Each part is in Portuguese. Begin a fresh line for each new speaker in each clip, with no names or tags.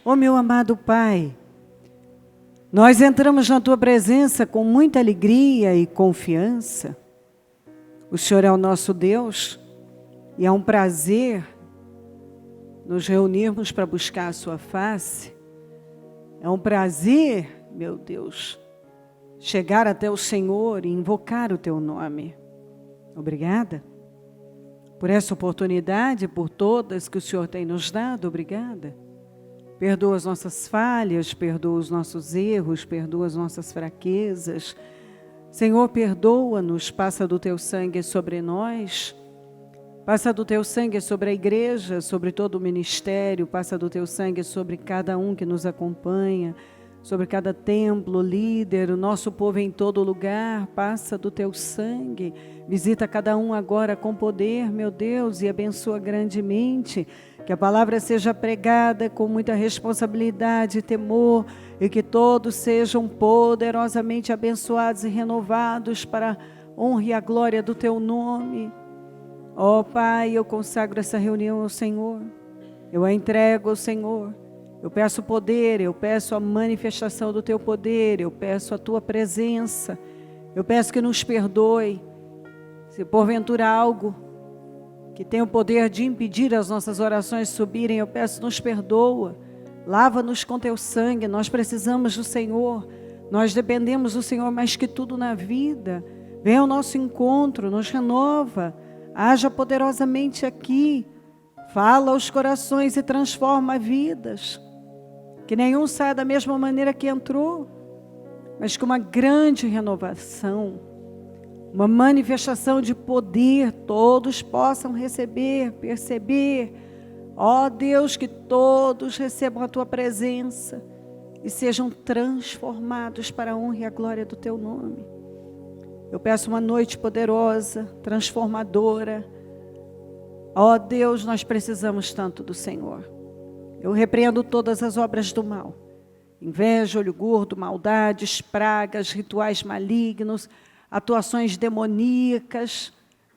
Ó meu amado Pai, nós entramos na Tua presença com muita alegria e confiança. O Senhor é o nosso Deus e é um prazer nos reunirmos para buscar a Sua face. É um prazer, meu Deus, chegar até o Senhor e invocar o Teu nome. Obrigada por essa oportunidade, por todas que o Senhor tem nos dado. Obrigada. Perdoa as nossas falhas, perdoa os nossos erros, perdoa as nossas fraquezas. Senhor, perdoa-nos, passa do Teu sangue sobre nós, passa do Teu sangue sobre a igreja, sobre todo o ministério, passa do Teu sangue sobre cada um que nos acompanha, sobre cada templo, líder, o nosso povo em todo lugar, passa do Teu sangue, visita cada um agora com poder, meu Deus, e abençoa grandemente, que a palavra seja pregada com muita responsabilidade e temor, e que todos sejam poderosamente abençoados e renovados para a honra e a glória do Teu nome. Ó Pai, eu consagro essa reunião ao Senhor, eu a entrego ao Senhor. Eu peço poder, eu peço a manifestação do Teu poder, eu peço a Tua presença, eu peço que nos perdoe, se porventura algo que tem o poder de impedir as nossas orações subirem, eu peço, nos perdoa, lava-nos com Teu sangue, nós precisamos do Senhor, nós dependemos do Senhor mais que tudo na vida. Venha ao nosso encontro, nos renova, haja poderosamente aqui, fala aos corações e transforma vidas. Que nenhum saia da mesma maneira que entrou, mas com uma grande renovação, uma manifestação de poder, todos possam receber, perceber. Ó Deus, que todos recebam a Tua presença e sejam transformados para a honra e a glória do Teu nome. Eu peço uma noite poderosa, transformadora. Ó Deus, nós precisamos tanto do Senhor. Eu repreendo todas as obras do mal, inveja, olho gordo, maldades, pragas, rituais malignos, atuações demoníacas,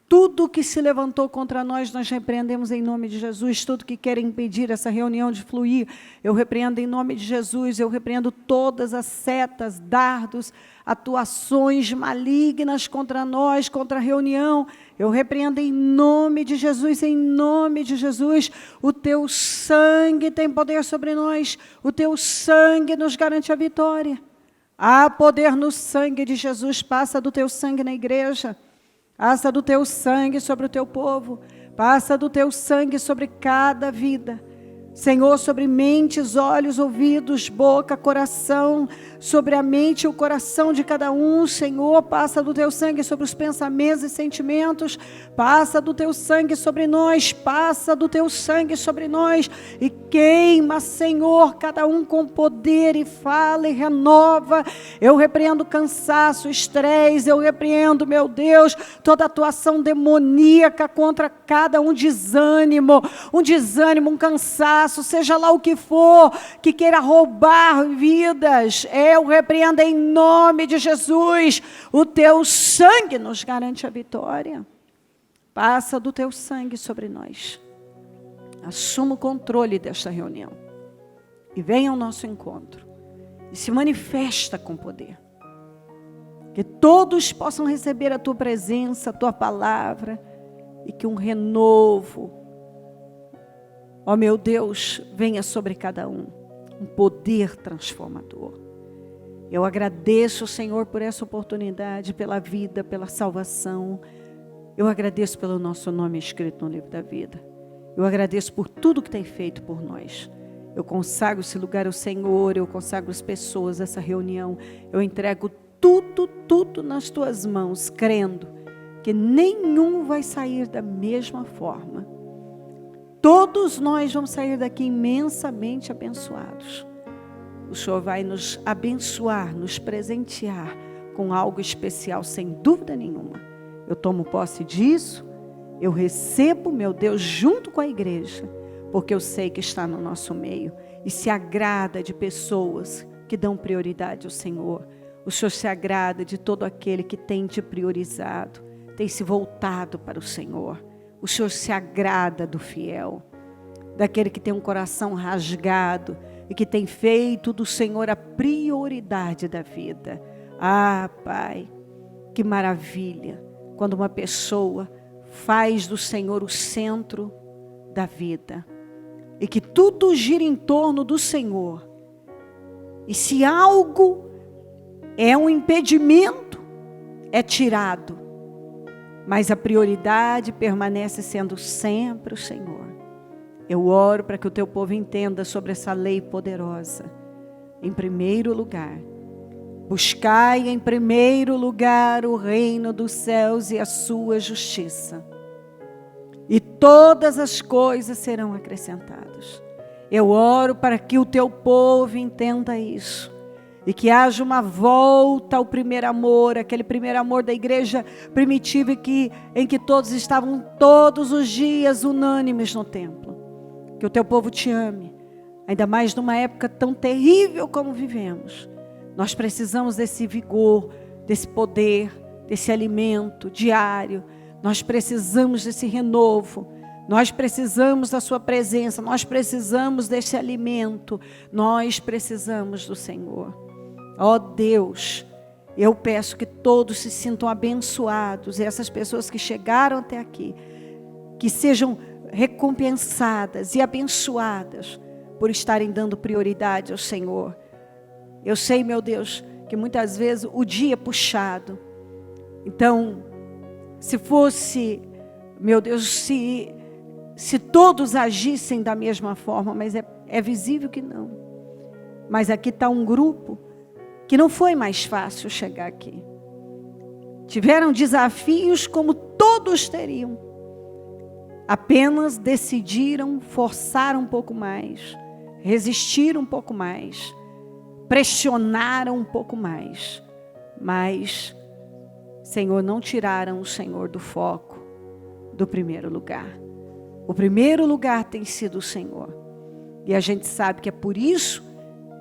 tudo que se levantou contra nós repreendemos em nome de Jesus. Tudo que quer impedir essa reunião de fluir, eu repreendo em nome de Jesus. Eu repreendo todas as setas, dardos, atuações malignas contra nós, contra a reunião. Eu repreendo em nome de Jesus, em nome de Jesus. O Teu sangue tem poder sobre nós, o Teu sangue nos garante a vitória. Há poder no sangue de Jesus, passa do Teu sangue na igreja, passa do Teu sangue sobre o Teu povo, passa do Teu sangue sobre cada vida. Senhor, sobre mentes, olhos, ouvidos, boca, coração, sobre a mente e o coração de cada um, Senhor, passa do Teu sangue sobre os pensamentos e sentimentos, passa do Teu sangue sobre nós, passa do Teu sangue sobre nós, e queima, Senhor, cada um com poder, e fala e renova. Eu repreendo cansaço, estresse, eu repreendo, meu Deus, toda atuação demoníaca contra cada um, desânimo, um cansaço, seja lá o que for, que queira roubar vidas, eu repreendo em nome de Jesus. O Teu sangue nos garante a vitória. Passa do Teu sangue sobre nós. Assuma o controle desta reunião e venha ao nosso encontro e se manifesta com poder. Que todos possam receber a Tua presença, a Tua palavra, e que um renovo, ó meu Deus, venha sobre cada um poder transformador. Eu agradeço, Senhor, por essa oportunidade, pela vida, pela salvação. Eu agradeço pelo nosso nome escrito no livro da vida. Eu agradeço por tudo que tem feito por nós. Eu consagro esse lugar ao Senhor, eu consagro as pessoas, essa reunião. Eu entrego tudo nas Tuas mãos, crendo que nenhum vai sair da mesma forma. Todos nós vamos sair daqui imensamente abençoados. O Senhor vai nos abençoar, nos presentear com algo especial, sem dúvida nenhuma. Eu tomo posse disso, eu recebo, meu Deus, junto com a igreja, porque eu sei que está no nosso meio e se agrada de pessoas que dão prioridade ao Senhor. O Senhor se agrada de todo aquele que tem te priorizado, tem se voltado para o Senhor. O Senhor se agrada do fiel, daquele que tem um coração rasgado e que tem feito do Senhor a prioridade da vida. Ah, Pai, que maravilha quando uma pessoa faz do Senhor o centro da vida e que tudo gira em torno do Senhor. E se algo é um impedimento, é tirado, mas a prioridade permanece sendo sempre o Senhor. Eu oro para que o teu povo entenda sobre essa lei poderosa. Em primeiro lugar, buscai em primeiro lugar o reino dos céus e a sua justiça, e todas as coisas serão acrescentadas. Eu oro para que o teu povo entenda isso, e que haja uma volta ao primeiro amor, aquele primeiro amor da igreja primitiva em que todos estavam todos os dias unânimes no templo. Que o teu povo te ame, ainda mais numa época tão terrível como vivemos. Nós precisamos desse vigor, desse poder, desse alimento diário. Nós precisamos desse renovo. Nós precisamos da sua presença. Nós precisamos desse alimento. Nós precisamos do Senhor. Ó Deus, eu peço que todos se sintam abençoados. E essas pessoas que chegaram até aqui, que sejam recompensadas e abençoadas por estarem dando prioridade ao Senhor. Eu sei, meu Deus, que muitas vezes o dia é puxado. Então, se fosse, meu Deus, se todos agissem da mesma forma, mas é visível que não. Mas aqui está um grupo que não foi mais fácil chegar aqui. Tiveram desafios como todos teriam. Apenas decidiram forçar um pouco mais, resistir um pouco mais, pressionaram um pouco mais, mas, Senhor, não tiraram o Senhor do foco do primeiro lugar. O primeiro lugar tem sido o Senhor, e a gente sabe que é por isso,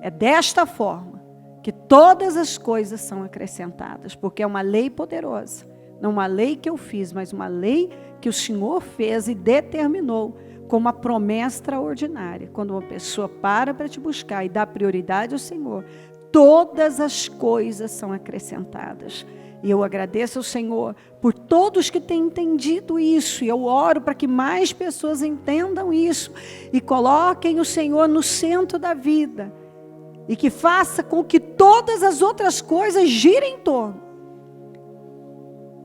é desta forma, que todas as coisas são acrescentadas, porque é uma lei poderosa, não uma lei que eu fiz, mas uma lei que o Senhor fez e determinou como uma promessa extraordinária. Quando uma pessoa para te buscar e dá prioridade ao Senhor, todas as coisas são acrescentadas. E eu agradeço ao Senhor por todos que têm entendido isso. E eu oro para que mais pessoas entendam isso e coloquem o Senhor no centro da vida. E que faça com que todas as outras coisas girem em torno.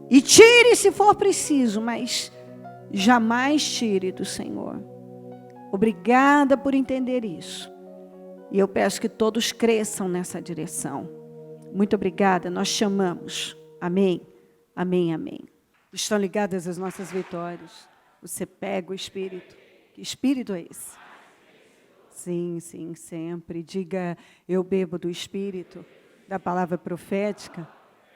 E tire se for preciso, mas jamais tire do Senhor. Obrigada por entender isso. E eu peço que todos cresçam nessa direção. Muito obrigada, nós te amamos. Amém, amém, amém. Estão ligadas as nossas vitórias. Você pega o Espírito. Que Espírito é esse? Sim, sim, sempre. Diga, eu bebo do Espírito, da palavra profética,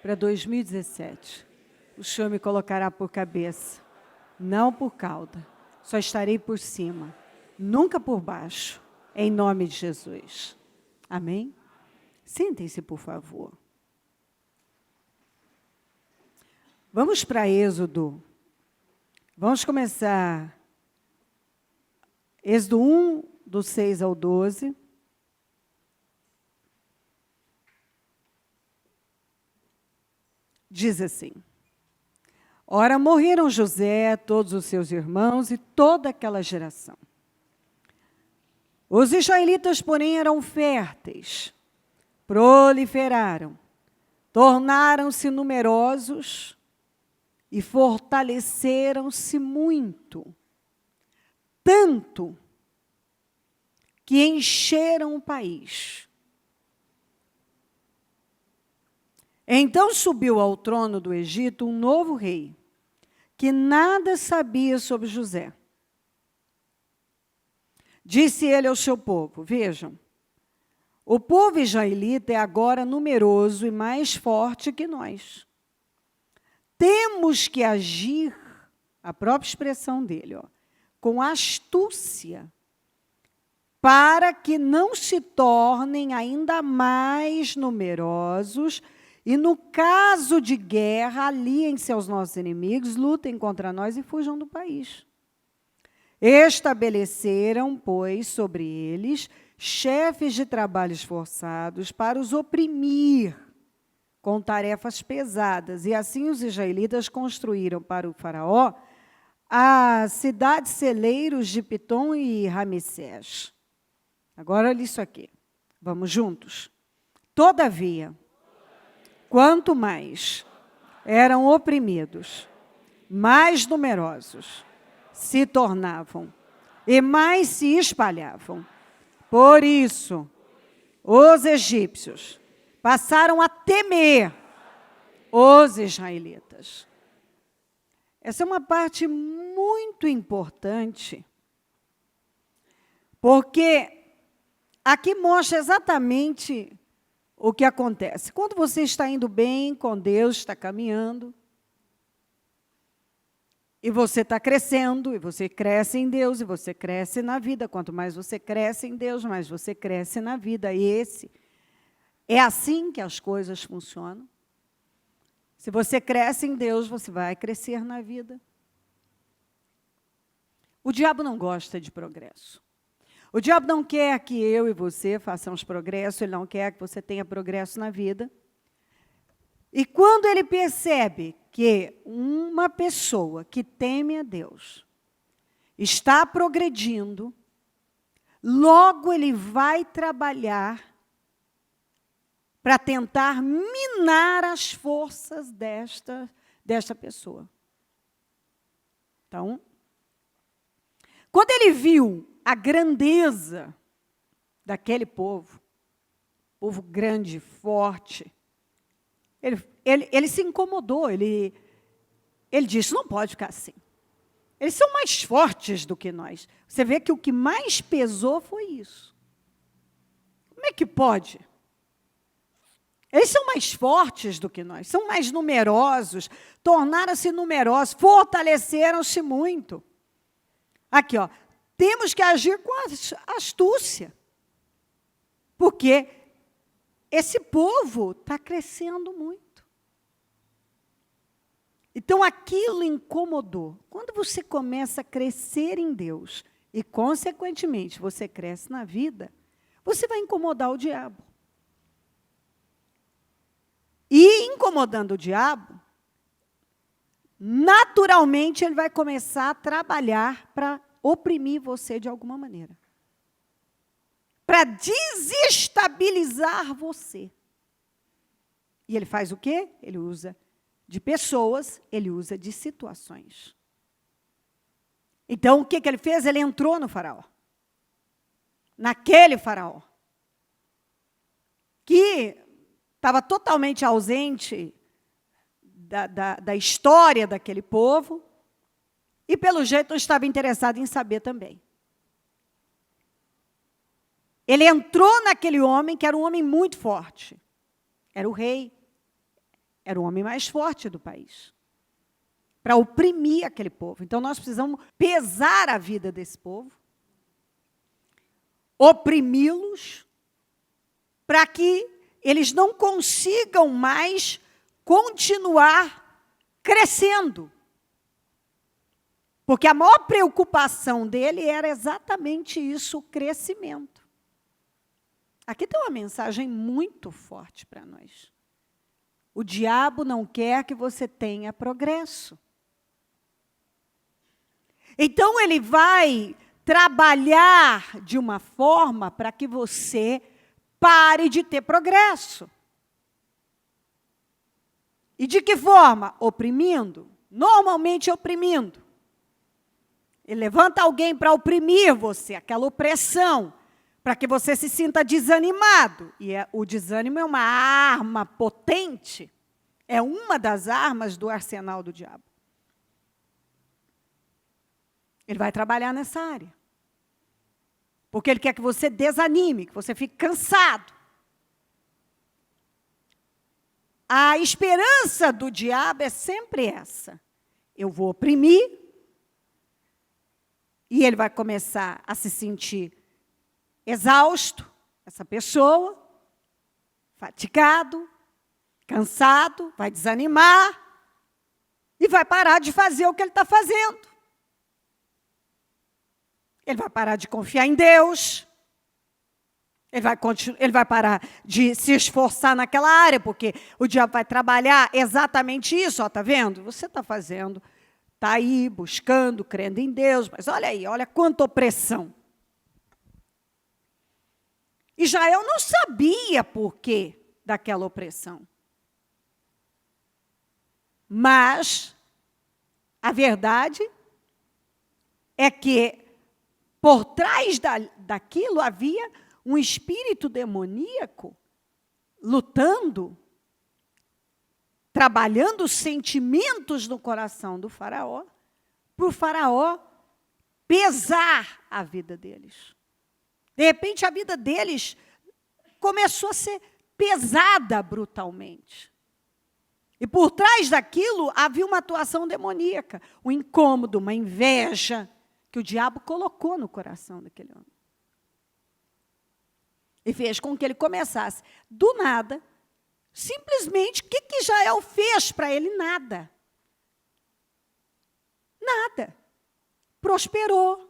para 2017. O Senhor me colocará por cabeça, não por cauda. Só estarei por cima, nunca por baixo, em nome de Jesus. Amém? Sentem-se, por favor. Vamos para Êxodo. Vamos começar. Êxodo 1, do 6 ao 12. Diz assim: Ora, morreram José, todos os seus irmãos e toda aquela geração. Os israelitas, porém, eram férteis, proliferaram, tornaram-se numerosos e fortaleceram-se muito, tanto que encheram o país. Então subiu ao trono do Egito um novo rei, que nada sabia sobre José. Disse ele ao seu povo: vejam, o povo israelita é agora numeroso e mais forte que nós. Temos que agir, a própria expressão dele, com astúcia, para que não se tornem ainda mais numerosos e, no caso de guerra, aliem-se aos nossos inimigos, lutem contra nós e fujam do país. Estabeleceram, pois, sobre eles chefes de trabalhos forçados para os oprimir com tarefas pesadas. E assim os israelitas construíram para o faraó as cidades celeiros de Pitom e Ramsés. Agora olha isso aqui. Vamos juntos. Todavia, quanto mais eram oprimidos, mais numerosos se tornavam e mais se espalhavam. Por isso, os egípcios passaram a temer os israelitas. Essa é uma parte muito importante, porque aqui mostra exatamente o que acontece. Quando você está indo bem com Deus, está caminhando, e você está crescendo, e você cresce em Deus, e você cresce na vida. Quanto mais você cresce em Deus, mais você cresce na vida. E é assim que as coisas funcionam. Se você cresce em Deus, você vai crescer na vida. O diabo não gosta de progresso. O diabo não quer que eu e você façamos progresso, ele não quer que você tenha progresso na vida. E quando ele percebe que uma pessoa que teme a Deus está progredindo, logo ele vai trabalhar para tentar minar as forças desta pessoa. Então, quando ele viu a grandeza daquele povo grande, forte, ele se incomodou, ele disse, não pode ficar assim. Eles são mais fortes do que nós. Você vê que o que mais pesou foi isso. Como é que pode? Eles são mais fortes do que nós, são mais numerosos, tornaram-se numerosos, fortaleceram-se muito. Aqui, ó, temos que agir com astúcia, porque esse povo está crescendo muito. Então, aquilo incomodou. Quando você começa a crescer em Deus e, consequentemente, você cresce na vida, você vai incomodar o diabo. E, incomodando o diabo, naturalmente, ele vai começar a trabalhar para oprimir você de alguma maneira. Para desestabilizar você. E ele faz o quê? Ele usa de pessoas, ele usa de situações. Então, o que ele fez? Ele entrou no faraó. Naquele faraó. Que estava totalmente ausente da história daquele povo. E, pelo jeito, não estava interessado em saber também. Ele entrou naquele homem, que era um homem muito forte. Era o rei. Era o homem mais forte do país. Para oprimir aquele povo. Então, nós precisamos pesar a vida desse povo. Oprimi-los. Para que eles não consigam mais continuar crescendo. Porque a maior preocupação dele era exatamente isso, o crescimento. Aqui tem uma mensagem muito forte para nós. O diabo não quer que você tenha progresso. Então, ele vai trabalhar de uma forma para que você pare de ter progresso. E de que forma? Oprimindo. Normalmente oprimindo. Ele levanta alguém para oprimir você, aquela opressão, para que você se sinta desanimado. E o desânimo é uma arma potente, é uma das armas do arsenal do diabo. Ele vai trabalhar nessa área. Porque ele quer que você desanime, que você fique cansado. A esperança do diabo é sempre essa. Eu vou oprimir, e ele vai começar a se sentir exausto, essa pessoa, fatigado, cansado, vai desanimar e vai parar de fazer o que ele está fazendo. Ele vai parar de confiar em Deus. Ele vai parar de se esforçar naquela área, porque o diabo vai trabalhar exatamente isso. Está vendo? Você está fazendo, está aí buscando, crendo em Deus, mas olha aí, olha quanta opressão. Israel não sabia por quê daquela opressão. Mas a verdade é que por trás daquilo havia um espírito demoníaco lutando, trabalhando os sentimentos no coração do faraó, para o faraó pesar a vida deles. De repente, a vida deles começou a ser pesada brutalmente. E por trás daquilo havia uma atuação demoníaca, um incômodo, uma inveja, que o diabo colocou no coração daquele homem. E fez com que ele começasse, do nada, simplesmente, o que Israel fez para ele? Nada. Nada. Prosperou,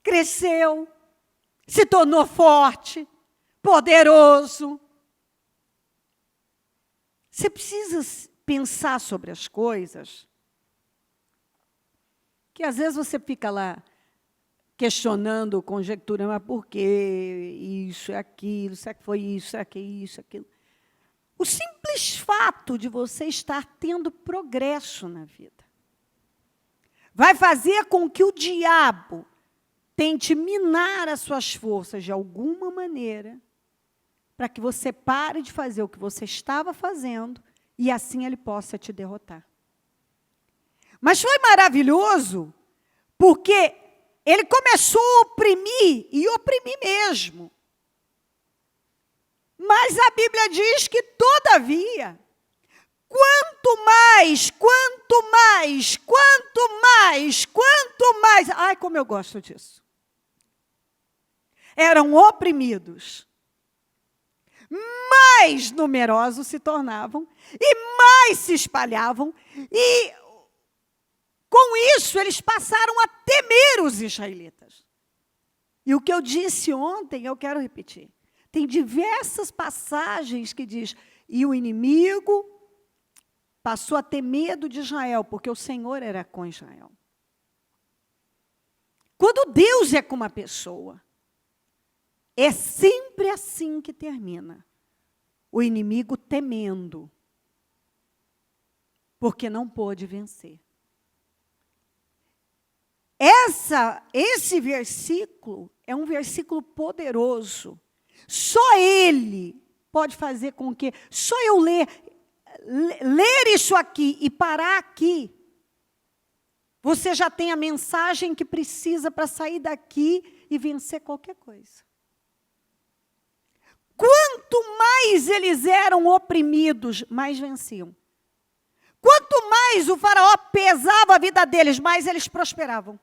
cresceu, se tornou forte, poderoso. Você precisa pensar sobre as coisas, que às vezes você fica lá questionando, conjecturando, mas por que isso, é aquilo, será que foi isso, será que é isso, aquilo. O simples fato de você estar tendo progresso na vida vai fazer com que o diabo tente minar as suas forças de alguma maneira, para que você pare de fazer o que você estava fazendo e assim ele possa te derrotar. Mas foi maravilhoso, porque ele começou a oprimir, e oprimir mesmo. Mas a Bíblia diz que, todavia, quanto mais, ai, como eu gosto disso. Eram oprimidos, mais numerosos se tornavam, e mais se espalhavam, e com isso eles passaram a temer os israelitas. E o que eu disse ontem, eu quero repetir. Tem diversas passagens que diz, e o inimigo passou a ter medo de Israel, porque o Senhor era com Israel. Quando Deus é com uma pessoa, é sempre assim que termina. O inimigo temendo, porque não pôde vencer. Esse versículo é um versículo poderoso. Só ele pode fazer com que, só eu ler isso aqui e parar aqui, você já tem a mensagem que precisa para sair daqui e vencer qualquer coisa. Quanto mais eles eram oprimidos, mais venciam. Quanto mais o faraó pesava a vida deles, mais eles prosperavam.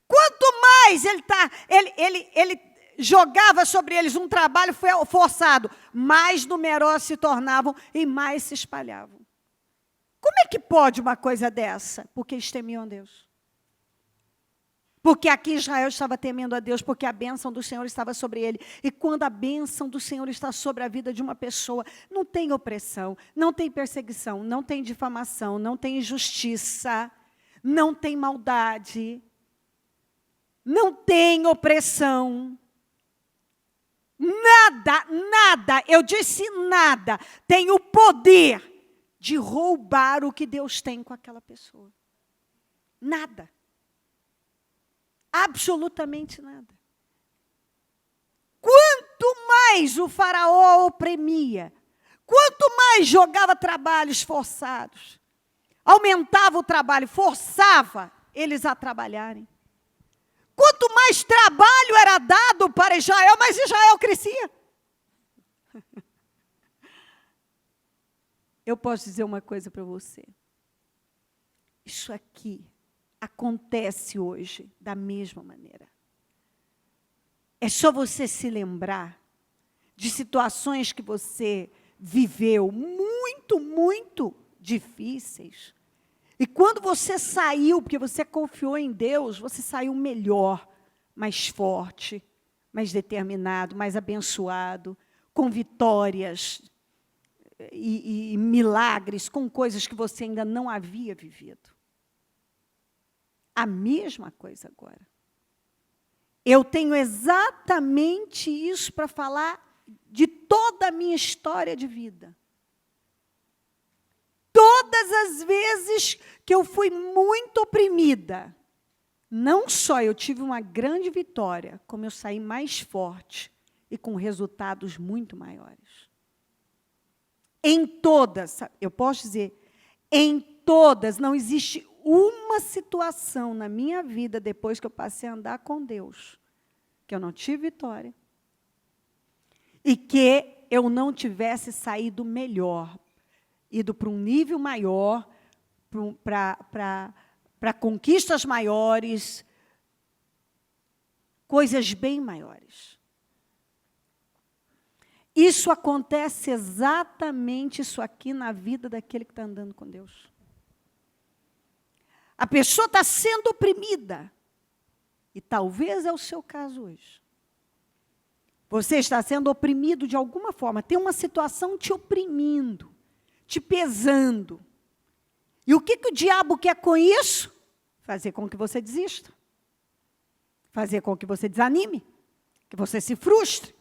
Quanto mais ele jogava sobre eles um trabalho forçado, mais numerosos se tornavam e mais se espalhavam. Como é que pode uma coisa dessa? Porque eles temiam a Deus. Porque aqui Israel estava temendo a Deus, porque a bênção do Senhor estava sobre ele. E quando a bênção do Senhor está sobre a vida de uma pessoa, não tem opressão, não tem perseguição, não tem difamação, não tem injustiça, não tem maldade, não tem opressão. Nada, eu disse nada, tem o poder de roubar o que Deus tem com aquela pessoa. Nada. Absolutamente nada. Quanto mais o faraó oprimia, quanto mais jogava trabalhos forçados, aumentava o trabalho, forçava eles a trabalharem. Quanto mais trabalho era dado para Israel, mais Israel crescia. Eu posso dizer uma coisa para você. Isso aqui acontece hoje da mesma maneira. É só você se lembrar de situações que você viveu muito difíceis. E quando você saiu, porque você confiou em Deus, você saiu melhor, mais forte, mais determinado, mais abençoado, com vitórias e milagres, com coisas que você ainda não havia vivido. A mesma coisa agora. Eu tenho exatamente isso para falar de toda a minha história de vida. Todas as vezes que eu fui muito oprimida, não só eu tive uma grande vitória, como eu saí mais forte e com resultados muito maiores. Em todas, eu posso dizer, em todas, não existe uma situação na minha vida, depois que eu passei a andar com Deus, que eu não tive vitória, e que eu não tivesse saído melhor, ido para um nível maior, para conquistas maiores, coisas bem maiores. Isso acontece exatamente isso aqui na vida daquele que está andando com Deus. A pessoa está sendo oprimida, e talvez é o seu caso hoje. Você está sendo oprimido de alguma forma, tem uma situação te oprimindo, te pesando. E o que o diabo quer com isso? Fazer com que você desista. Fazer com que você desanime. Que você se frustre.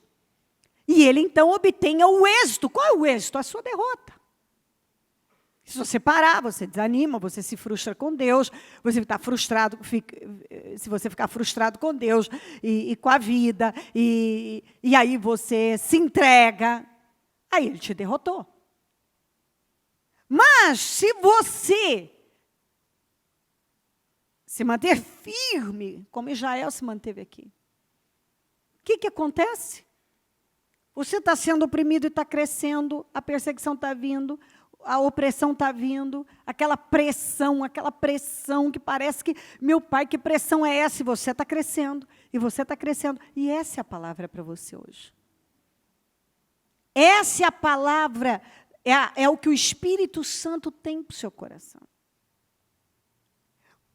E ele, então, obtenha o êxito. Qual é o êxito? A sua derrota. Se você parar, você desanima, você se frustra com Deus, você está frustrado, se você ficar frustrado com Deus e com a vida, e aí você se entrega, aí ele te derrotou. Mas, se você se manter firme, como Israel se manteve aqui, o que acontece? Você está sendo oprimido e está crescendo, a perseguição está vindo, a opressão está vindo, aquela pressão que parece que, meu pai, que pressão é essa? E você está crescendo, e você está crescendo. E essa é a palavra para você hoje. Essa é a palavra, é o que o Espírito Santo tem para o seu coração.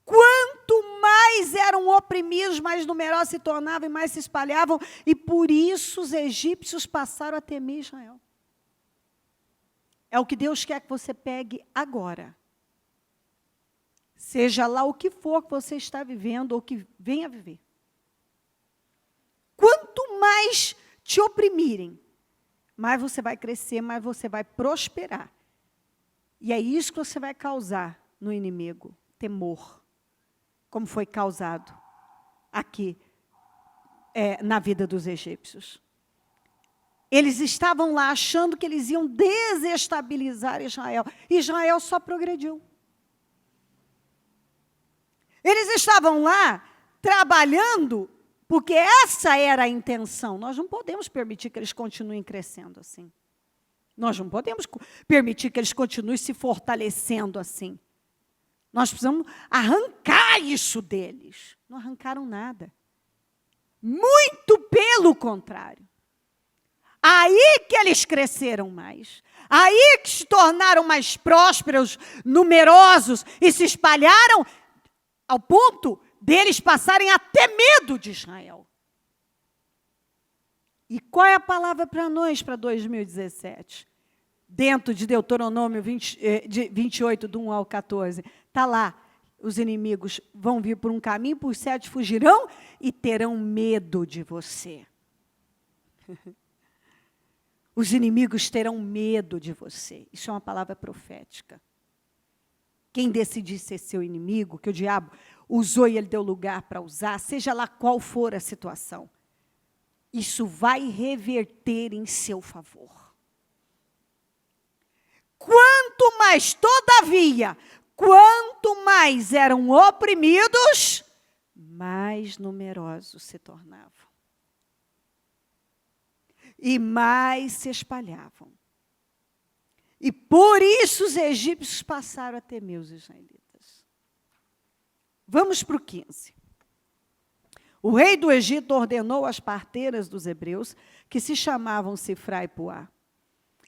Quanto mais eram oprimidos, mais numerosos se tornavam e mais se espalhavam, e por isso os egípcios passaram a temer Israel. É o que Deus quer que você pegue agora. Seja lá o que for que você está vivendo ou que venha viver. Quanto mais te oprimirem, mais você vai crescer, mais você vai prosperar. E é isso que você vai causar no inimigo, temor, como foi causado aqui na vida dos egípcios. Eles estavam lá achando que eles iam desestabilizar Israel. Israel só progrediu. Eles estavam lá trabalhando, porque essa era a intenção. Nós não podemos permitir que eles continuem crescendo assim. Nós não podemos permitir que eles continuem se fortalecendo assim. Nós precisamos arrancar isso deles. Não arrancaram nada. Muito pelo contrário. Aí que eles cresceram mais. Aí que se tornaram mais prósperos, numerosos e se espalharam ao ponto deles passarem a ter medo de Israel. E qual é a palavra para nós para 2017? Dentro de Deuteronômio 28, do 1 ao 14. Está lá, os inimigos vão vir por um caminho, por 7 fugirão e terão medo de você. Os inimigos terão medo de você. Isso é uma palavra profética. Quem decidir ser seu inimigo, que o diabo usou e ele deu lugar para usar, seja lá qual for a situação, isso vai reverter em seu favor. Quanto mais, todavia, quanto mais eram oprimidos, mais numerosos se tornavam. E mais se espalhavam. E por isso os egípcios passaram a temer os israelitas. Vamos para o 15. O rei do Egito ordenou às parteiras dos hebreus, que se chamavam Sifrá e Puá: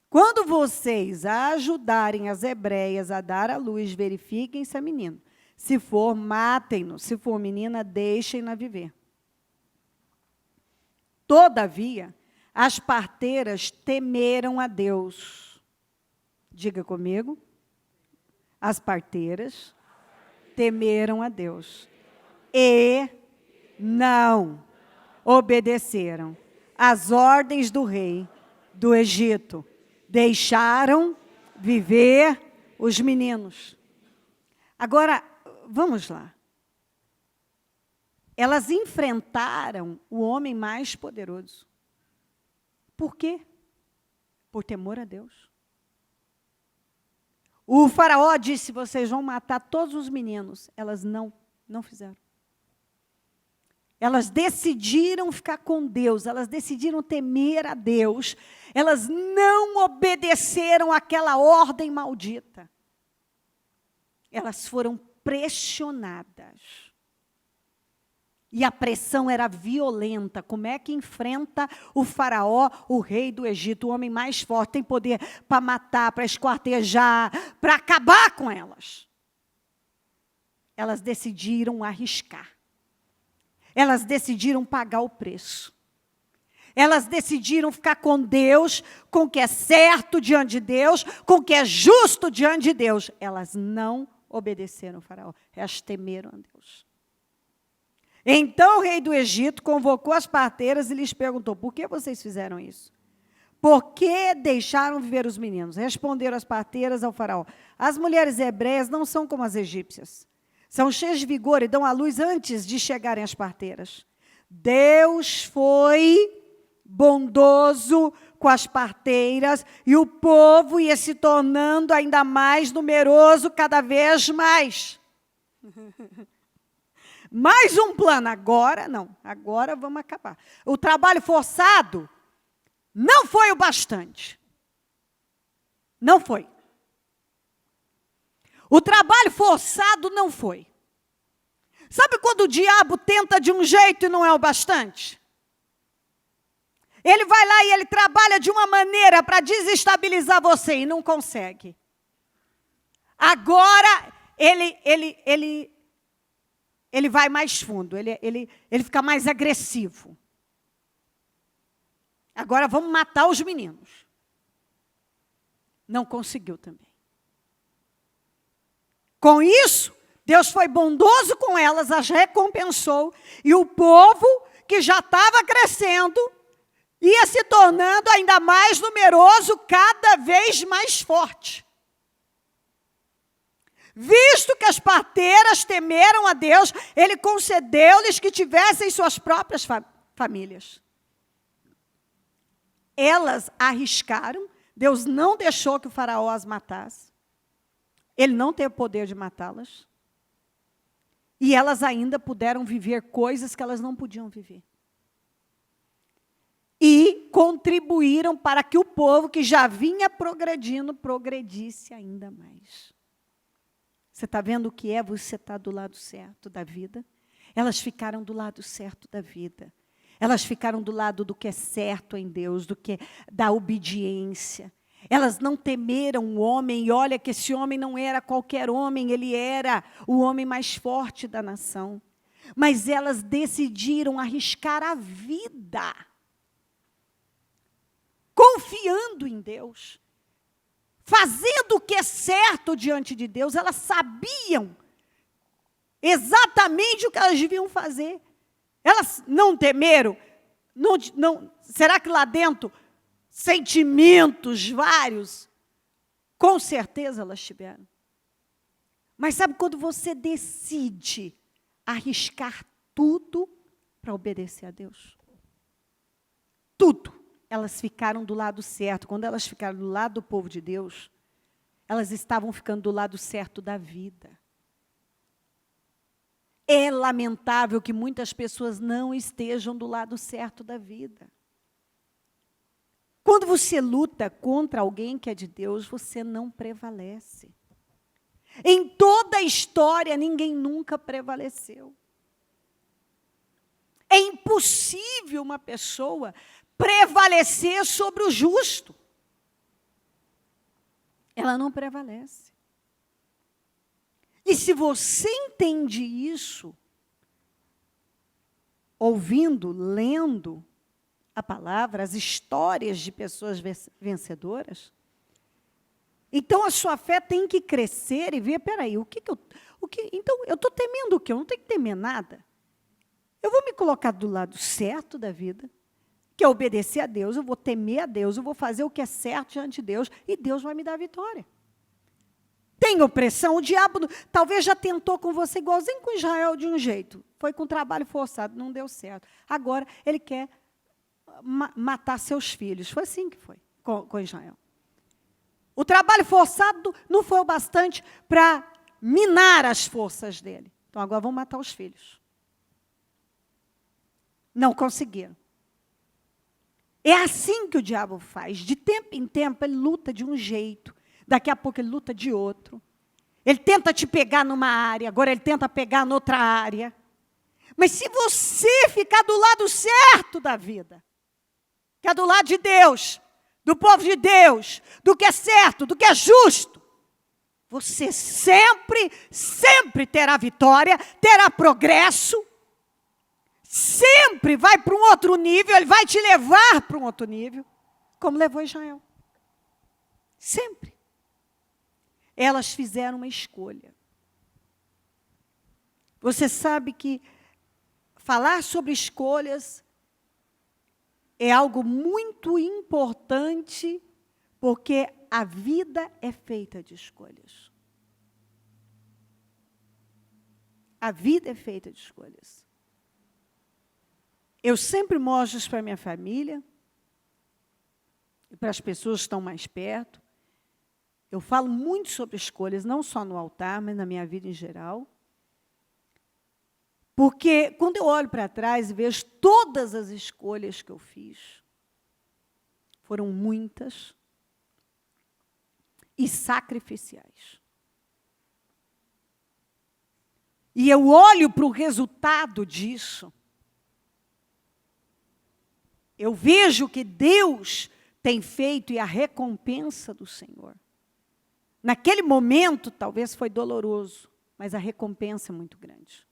quando vocês ajudarem as hebreias a dar à luz, verifiquem se é menino. Se for, matem-no. Se for menina, deixem-na viver. Todavia, as parteiras temeram a Deus. Diga comigo. As parteiras temeram a Deus. E não obedeceram às ordens do rei do Egito. Deixaram viver os meninos. Agora, vamos lá. Elas enfrentaram o homem mais poderoso. Por quê? Por temor a Deus. O faraó disse, vocês vão matar todos os meninos. Elas não fizeram. Elas decidiram ficar com Deus, elas decidiram temer a Deus. Elas não obedeceram àquela ordem maldita. Elas foram pressionadas. E a pressão era violenta. Como é que enfrenta o faraó, o rei do Egito, o homem mais forte, tem poder para matar, para esquartejar, para acabar com elas? Elas decidiram arriscar. Elas decidiram pagar o preço. Elas decidiram ficar com Deus, com o que é certo diante de Deus, com o que é justo diante de Deus. Elas não obedeceram ao faraó, elas temeram a Deus. Então o rei do Egito convocou as parteiras e lhes perguntou, por que vocês fizeram isso? Por que deixaram viver os meninos? Responderam as parteiras ao faraó, as mulheres hebreias não são como as egípcias. São cheias de vigor e dão à luz antes de chegarem as parteiras. Deus foi bondoso com as parteiras e o povo ia se tornando ainda mais numeroso, cada vez mais. Mais um plano, agora não, agora vamos acabar. O trabalho forçado não foi o bastante. Não foi. O trabalho forçado não foi. Sabe quando o diabo tenta de um jeito e não é o bastante? Ele vai lá e ele trabalha de uma maneira para desestabilizar você e não consegue. Agora ele vai mais fundo, ele fica mais agressivo. Agora vamos matar os meninos. Não conseguiu também. Com isso, Deus foi bondoso com elas, as recompensou, e o povo que já estava crescendo, ia se tornando ainda mais numeroso, cada vez mais forte. Visto que as parteiras temeram a Deus, Ele concedeu-lhes que tivessem suas próprias famílias. Elas arriscaram, Deus não deixou que o faraó as matasse. Ele não teve poder de matá-las. E elas ainda puderam viver coisas que elas não podiam viver. E contribuíram para que o povo que já vinha progredindo, progredisse ainda mais. Você está vendo o que é você estar do lado certo da vida? Elas ficaram do lado certo da vida. Elas ficaram do lado do que é certo em Deus, do que é da obediência. Elas não temeram o homem, e olha que esse homem não era qualquer homem, ele era o homem mais forte da nação. Mas elas decidiram arriscar a vida, confiando em Deus, fazendo o que é certo diante de Deus. Elas sabiam exatamente o que elas deviam fazer. Elas não temeram, será que lá dentro, sentimentos vários, com certeza elas tiveram. Mas sabe quando você decide arriscar tudo para obedecer a Deus? Tudo. Elas ficaram do lado certo. Quando elas ficaram do lado do povo de Deus, elas estavam ficando do lado certo da vida. É lamentável que muitas pessoas não estejam do lado certo da vida. Quando você luta contra alguém que é de Deus, você não prevalece. Em toda a história, ninguém nunca prevaleceu. É impossível uma pessoa prevalecer sobre o justo. Ela não prevalece. E se você entende isso, ouvindo, lendo a palavra, as histórias de pessoas vencedoras. Então, a sua fé tem que crescer e ver, peraí, então, eu estou temendo o quê? Eu não tenho que temer nada. Eu vou me colocar do lado certo da vida, que é obedecer a Deus, eu vou temer a Deus, eu vou fazer o que é certo diante de Deus, e Deus vai me dar a vitória. Tem opressão, o diabo talvez já tentou com você, igualzinho com Israel de um jeito. Foi com trabalho forçado, não deu certo. Agora, ele quer matar seus filhos. Foi assim que foi com Israel. O trabalho forçado não foi o bastante para minar as forças dele. Então, agora vão matar os filhos. Não conseguiram. É assim que o diabo faz. De tempo em tempo, ele luta de um jeito. Daqui a pouco, ele luta de outro. Ele tenta te pegar numa área, agora ele tenta pegar noutra área. Mas se você ficar do lado certo da vida, que é do lado de Deus, do povo de Deus, do que é certo, do que é justo, você sempre, sempre terá vitória, terá progresso, sempre vai para um outro nível, ele vai te levar para um outro nível, como levou Israel. Sempre. Elas fizeram uma escolha. Você sabe que falar sobre escolhas é algo muito importante, porque a vida é feita de escolhas. A vida é feita de escolhas. Eu sempre mostro isso para minha família, e para as pessoas que estão mais perto. Eu falo muito sobre escolhas, não só no altar, mas na minha vida em geral. Porque quando eu olho para trás e vejo todas as escolhas que eu fiz, foram muitas e sacrificiais. E eu olho para o resultado disso, eu vejo que Deus tem feito e a recompensa do Senhor. Naquele momento, talvez foi doloroso, mas a recompensa é muito grande.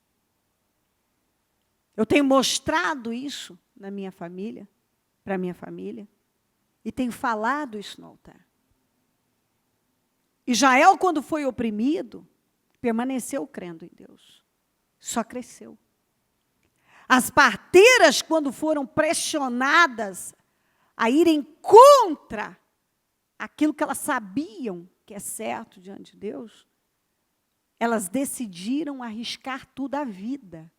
Eu tenho mostrado isso na minha família, para a minha família, e tenho falado isso no altar. Israel, quando foi oprimido, permaneceu crendo em Deus. Só cresceu. As parteiras, quando foram pressionadas a irem contra aquilo que elas sabiam que é certo diante de Deus, elas decidiram arriscar tudo à vida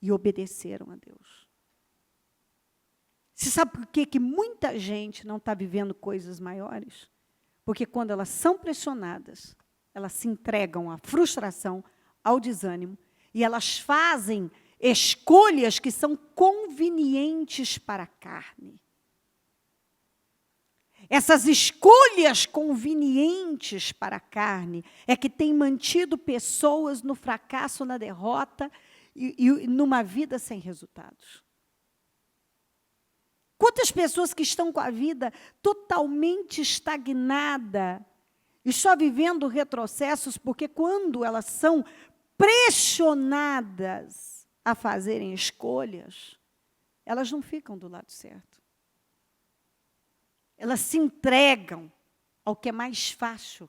e obedeceram a Deus. Você sabe por que muita gente não está vivendo coisas maiores? Porque quando elas são pressionadas, elas se entregam à frustração, ao desânimo, e elas fazem escolhas que são convenientes para a carne. Essas escolhas convenientes para a carne é que têm mantido pessoas no fracasso, na derrota e numa vida sem resultados. Quantas pessoas que estão com a vida totalmente estagnada e só vivendo retrocessos, porque quando elas são pressionadas a fazerem escolhas, elas não ficam do lado certo. Elas se entregam ao que é mais fácil,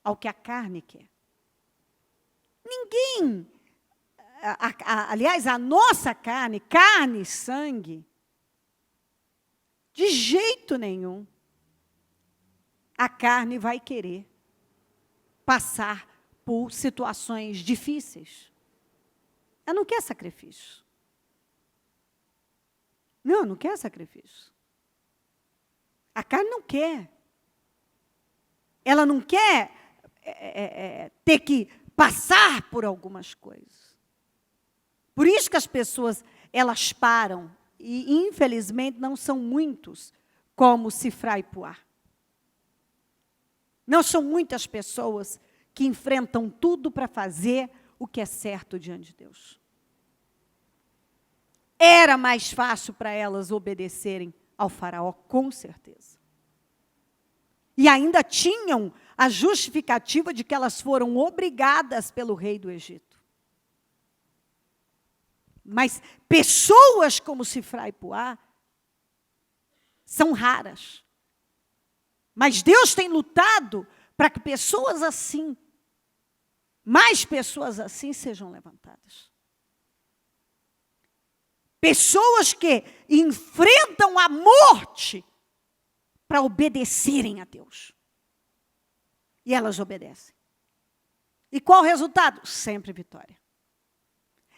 ao que a carne quer. Ninguém, aliás, a nossa carne, carne e sangue, de jeito nenhum, a carne vai querer passar por situações difíceis. Ela não quer sacrifício. Não quer sacrifício. A carne não quer. Ela não quer ter que passar por algumas coisas. Por isso que as pessoas, elas param. E, infelizmente, não são muitos como Sifra e Puá. Não são muitas pessoas que enfrentam tudo para fazer o que é certo diante de Deus. Era mais fácil para elas obedecerem ao faraó, com certeza. E ainda tinham a justificativa de que elas foram obrigadas pelo rei do Egito. Mas pessoas como Sifra e Puá são raras. Mas Deus tem lutado para que pessoas assim, mais pessoas assim sejam levantadas. Pessoas que enfrentam a morte para obedecerem a Deus. E elas obedecem. E qual o resultado? Sempre vitória.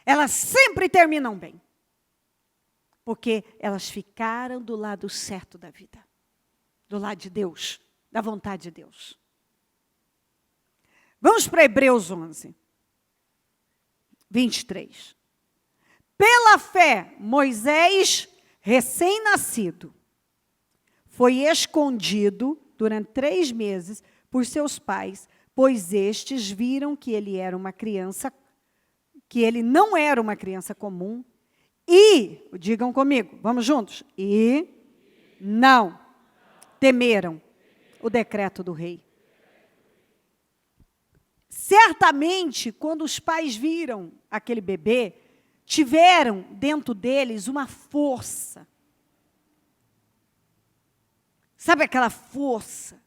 Elas sempre terminam bem. Porque elas ficaram do lado certo da vida. Do lado de Deus, da vontade de Deus. Vamos para Hebreus 11, 23. Pela fé, Moisés, recém-nascido, foi escondido durante 3 meses por seus pais, pois estes viram que ele era uma criança, que ele não era uma criança comum, e, digam comigo, vamos juntos, e não temeram o decreto do rei. Certamente, quando os pais viram aquele bebê, tiveram dentro deles uma força. Sabe aquela força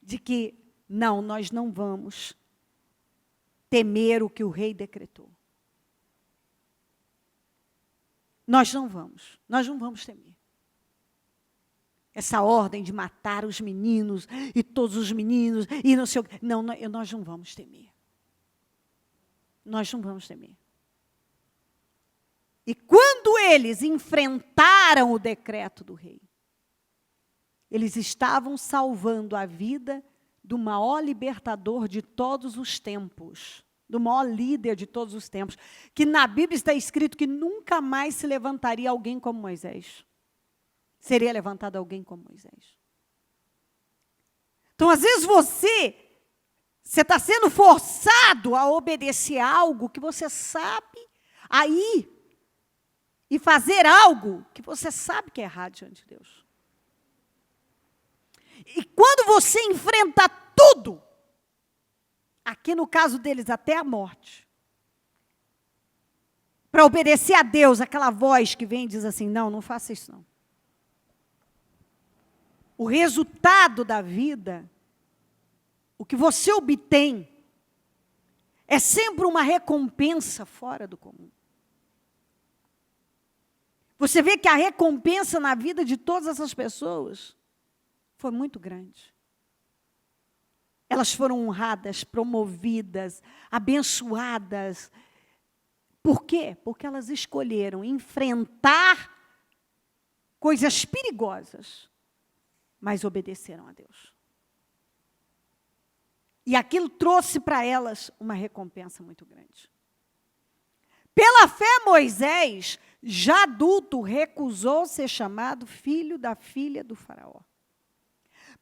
de que, não, nós não vamos temer o que o rei decretou. Nós não vamos temer. Essa ordem de matar os meninos, e todos os meninos, e não sei o que. Não, nós não vamos temer. Nós não vamos temer. E quando eles enfrentaram o decreto do rei, eles estavam salvando a vida do maior libertador de todos os tempos, do maior líder de todos os tempos, que na Bíblia está escrito que nunca mais se levantaria alguém como Moisés. Seria levantado alguém como Moisés. Então, às vezes você está sendo forçado a obedecer algo que você sabe aí, e fazer algo que você sabe que é errado diante de Deus. E quando você enfrenta tudo, aqui no caso deles até a morte, para obedecer a Deus, aquela voz que vem e diz assim, não faça isso não. O resultado da vida, o que você obtém, é sempre uma recompensa fora do comum. Você vê que a recompensa na vida de todas essas pessoas foi muito grande. Elas foram honradas, promovidas, abençoadas. Por quê? Porque elas escolheram enfrentar coisas perigosas, mas obedeceram a Deus. E aquilo trouxe para elas uma recompensa muito grande. Pela fé, Moisés, já adulto, recusou ser chamado filho da filha do faraó,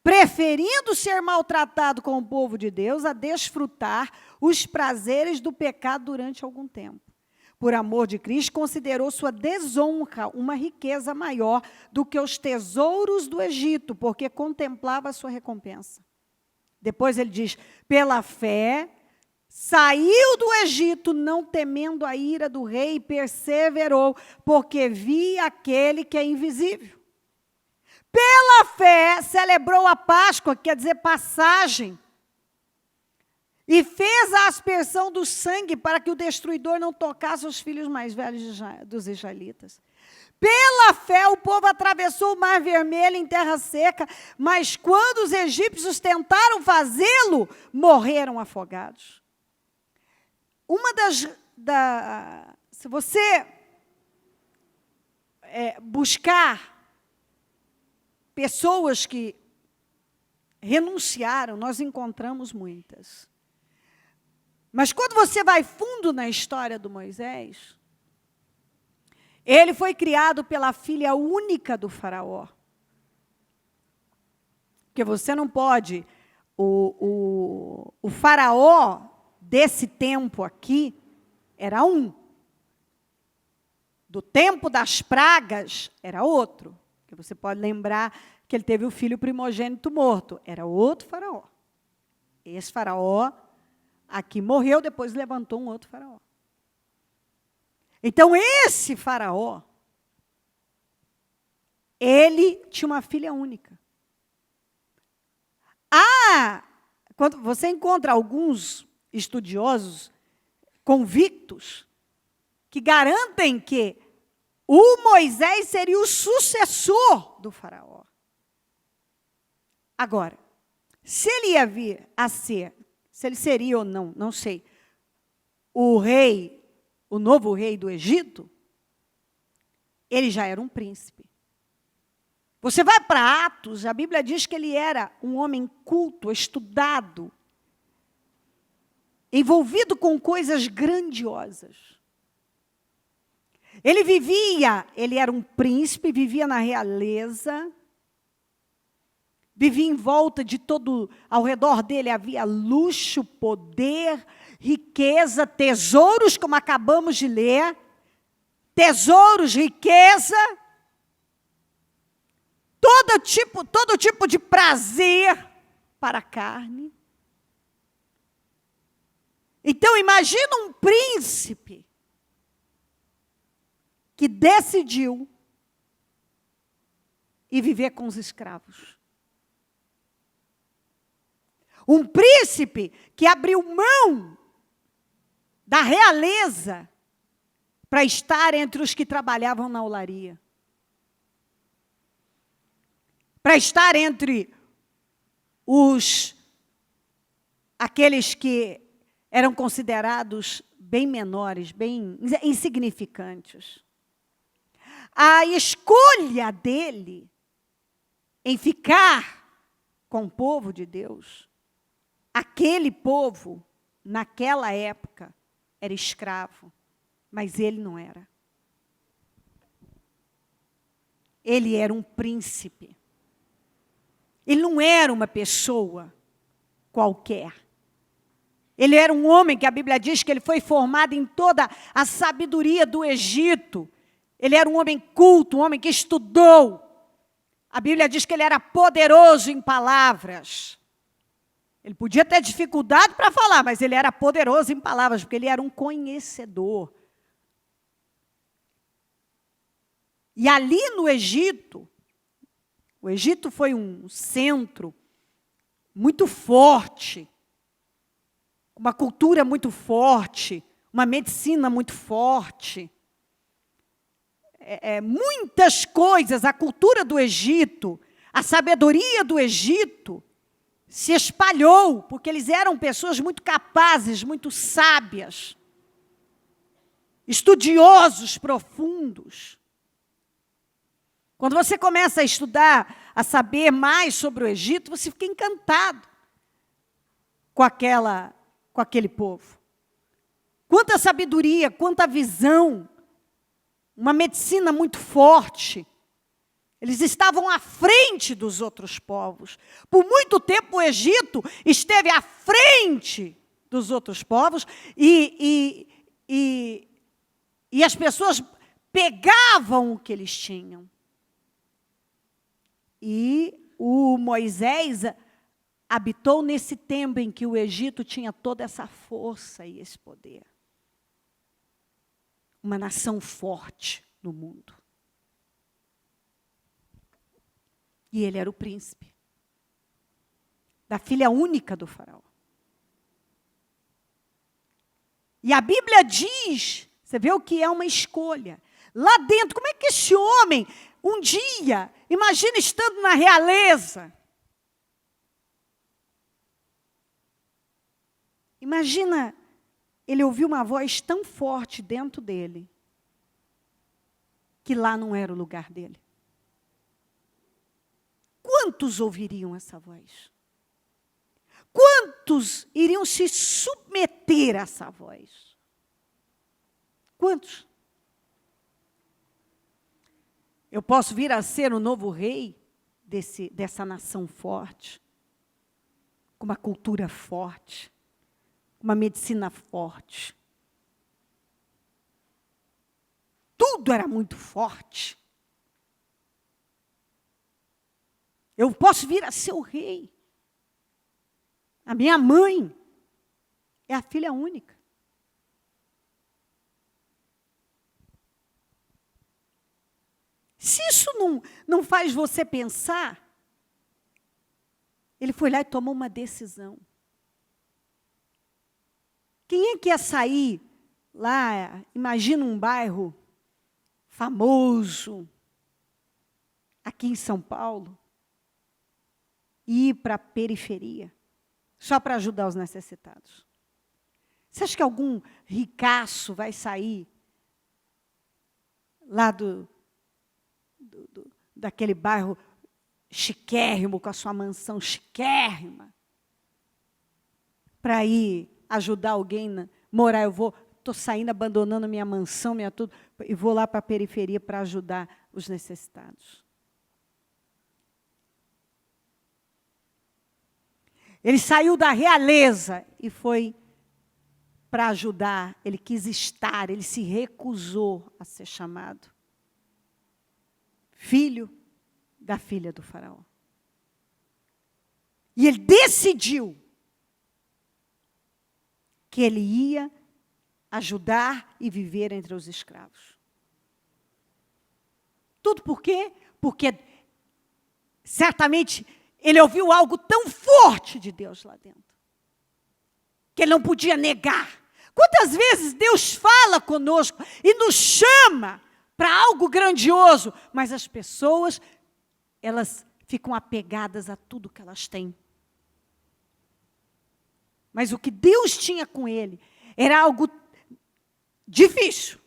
preferindo ser maltratado com o povo de Deus a desfrutar os prazeres do pecado durante algum tempo. Por amor de Cristo, considerou sua desonra uma riqueza maior do que os tesouros do Egito, porque contemplava a sua recompensa. Depois ele diz, pela fé, saiu do Egito, não temendo a ira do rei, e perseverou, porque via aquele que é invisível. Pela fé, celebrou a Páscoa, quer dizer, passagem, e fez a aspersão do sangue para que o destruidor não tocasse os filhos mais velhos dos israelitas. Pela fé, o povo atravessou o Mar Vermelho em terra seca, mas quando os egípcios tentaram fazê-lo, morreram afogados. Se você buscar pessoas que renunciaram, nós encontramos muitas. Mas quando você vai fundo na história do Moisés, ele foi criado pela filha única do faraó. Porque você não pode, o faraó desse tempo aqui era um. Do tempo das pragas era outro. Que você pode lembrar que ele teve o filho primogênito morto. Era outro faraó. Esse faraó aqui morreu, depois levantou um outro faraó. Então, esse faraó, ele tinha uma filha única. Quando você encontra alguns estudiosos convictos que garantem que o Moisés seria o sucessor do faraó. Agora, se ele ia vir a ser, se ele seria ou não, não sei, o rei, o novo rei do Egito, ele já era um príncipe. Você vai para Atos, a Bíblia diz que ele era um homem culto, estudado, envolvido com coisas grandiosas. Ele era um príncipe, vivia na realeza, vivia em volta de todo, ao redor dele havia luxo, poder, riqueza, tesouros, como acabamos de ler, tesouros, riqueza, todo tipo de prazer para a carne. Então, imagina um príncipe que decidiu ir viver com os escravos. Um príncipe que abriu mão da realeza para estar entre os que trabalhavam na olaria. Para estar entre aqueles que eram considerados bem menores, bem insignificantes. A escolha dele em ficar com o povo de Deus, aquele povo, naquela época, era escravo, mas ele não era. Ele era um príncipe. Ele não era uma pessoa qualquer. Ele era um homem que a Bíblia diz que ele foi formado em toda a sabedoria do Egito. Ele era um homem culto, um homem que estudou. A Bíblia diz que ele era poderoso em palavras. Ele podia ter dificuldade para falar, mas ele era poderoso em palavras, porque ele era um conhecedor. E ali no Egito, o Egito foi um centro muito forte, uma cultura muito forte, uma medicina muito forte. Muitas coisas, a cultura do Egito, a sabedoria do Egito se espalhou, porque eles eram pessoas muito capazes, muito sábias, estudiosos profundos. Quando você começa a estudar, a saber mais sobre o Egito, você fica encantado com aquele povo. Quanta sabedoria, quanta visão, uma medicina muito forte. Eles estavam à frente dos outros povos. Por muito tempo o Egito esteve à frente dos outros povos e as pessoas pegavam o que eles tinham. E o Moisés habitou nesse tempo em que o Egito tinha toda essa força e esse poder. Uma nação forte no mundo. E ele era o príncipe da filha única do faraó. E a Bíblia diz, você vê o que é uma escolha. Lá dentro, como é que esse homem, um dia, imagina estando na realeza. Imagina, ele ouviu uma voz tão forte dentro dele, que lá não era o lugar dele. Quantos ouviriam essa voz? Quantos iriam se submeter a essa voz? Quantos? Eu posso vir a ser o novo rei dessa nação forte, com uma cultura forte, uma medicina forte. Tudo era muito forte. Eu posso vir a ser o rei. A minha mãe é a filha única. Se isso não faz você pensar, ele foi lá e tomou uma decisão. Quem é que ia sair lá, imagina um bairro famoso, aqui em São Paulo, e ir para a periferia, só para ajudar os necessitados? Você acha que algum ricaço vai sair lá daquele bairro chiquérrimo, com a sua mansão chiquérrima, para ir ajudar alguém, morar? Estou saindo, abandonando minha mansão, minha tudo, e vou lá para a periferia para ajudar os necessitados. Ele saiu da realeza e foi para ajudar. Ele quis estar, ele se recusou a ser chamado filho da filha do faraó. E ele decidiu que ele ia ajudar e viver entre os escravos. Tudo por quê? Porque certamente ele ouviu algo tão forte de Deus lá dentro, que ele não podia negar. Quantas vezes Deus fala conosco e nos chama para algo grandioso, mas as pessoas, elas ficam apegadas a tudo que elas têm. Mas o que Deus tinha com ele era algo difícil.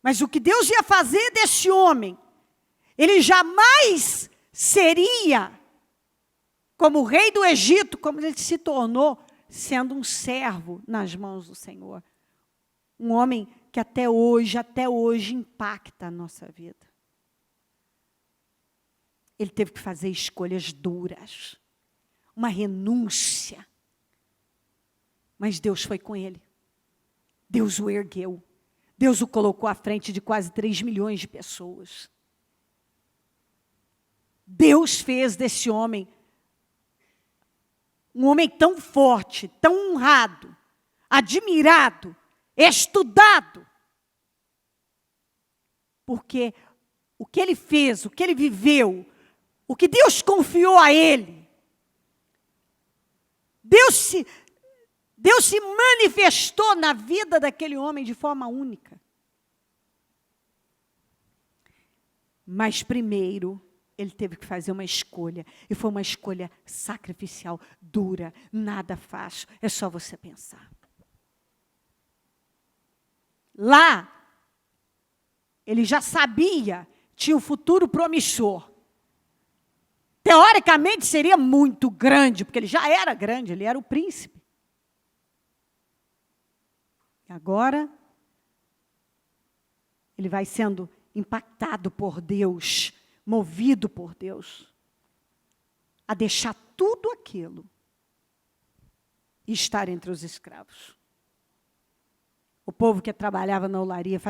Mas o que Deus ia fazer desse homem, ele jamais seria como o rei do Egito, como ele se tornou, sendo um servo nas mãos do Senhor. Um homem que até hoje impacta a nossa vida. Ele teve que fazer escolhas duras, uma renúncia. Mas Deus foi com ele. Deus o ergueu. Deus o colocou à frente de quase 3 milhões de pessoas. Deus fez desse homem um homem tão forte, tão honrado, admirado, estudado. Porque o que ele fez, o que ele viveu, o que Deus confiou a ele, Deus se manifestou na vida daquele homem de forma única. Mas primeiro, ele teve que fazer uma escolha. E foi uma escolha sacrificial, dura, nada fácil. É só você pensar. Lá, ele já sabia, tinha um futuro promissor. Teoricamente seria muito grande, porque ele já era grande, ele era o príncipe. Agora, ele vai sendo impactado por Deus, movido por Deus, a deixar tudo aquilo e estar entre os escravos. O povo que trabalhava na olaria,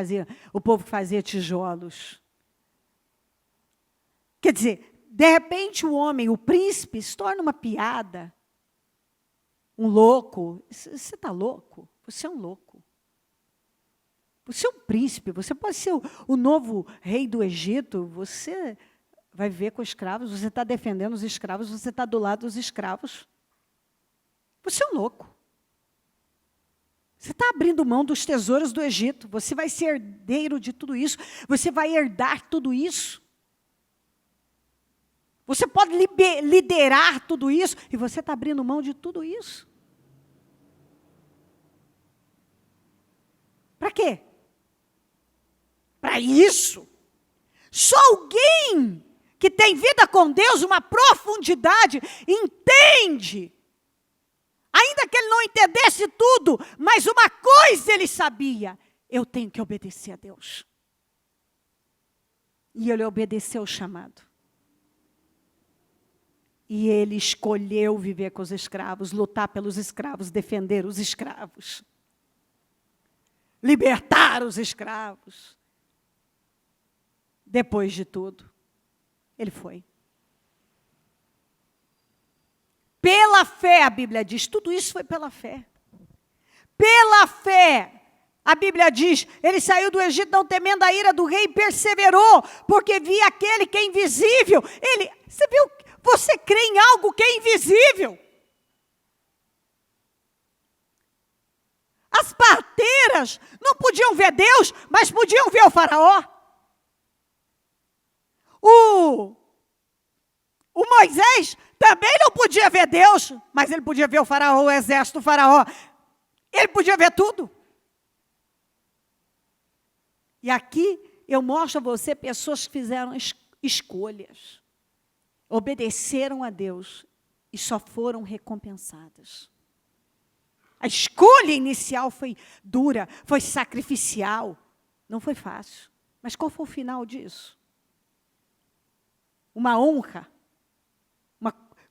o povo que fazia tijolos. Quer dizer, de repente o homem, o príncipe, se torna uma piada, um louco. Você está louco? Você é um louco. Você é um príncipe, você pode ser o novo rei do Egito, você vai viver com escravos, você está defendendo os escravos, você está do lado dos escravos. Você é um louco. Você está abrindo mão dos tesouros do Egito, você vai ser herdeiro de tudo isso, você vai herdar tudo isso. Você pode liderar tudo isso, e você está abrindo mão de tudo isso. Para quê? Para isso. Só alguém que tem vida com Deus, uma profundidade, entende. Ainda que ele não entendesse tudo, mas uma coisa ele sabia: eu tenho que obedecer a Deus. E ele obedeceu o chamado. E ele escolheu viver com os escravos, lutar pelos escravos, defender os escravos, libertar os escravos. Depois de tudo, ele foi. Pela fé, a Bíblia diz, tudo isso foi pela fé. Pela fé, A Bíblia diz, ele saiu do Egito não temendo a ira do rei e perseverou, porque via aquele que é invisível. Você viu? Você crê em algo que é invisível. As parteiras não podiam ver Deus, mas podiam ver o faraó. O Moisés também não podia ver Deus, mas ele podia ver o faraó, o exército do faraó. Ele podia ver tudo. E aqui eu mostro a você pessoas que fizeram escolhas, obedeceram a Deus e só foram recompensadas. A escolha inicial foi dura, foi sacrificial, não foi fácil. Mas qual foi o final disso? Uma honra,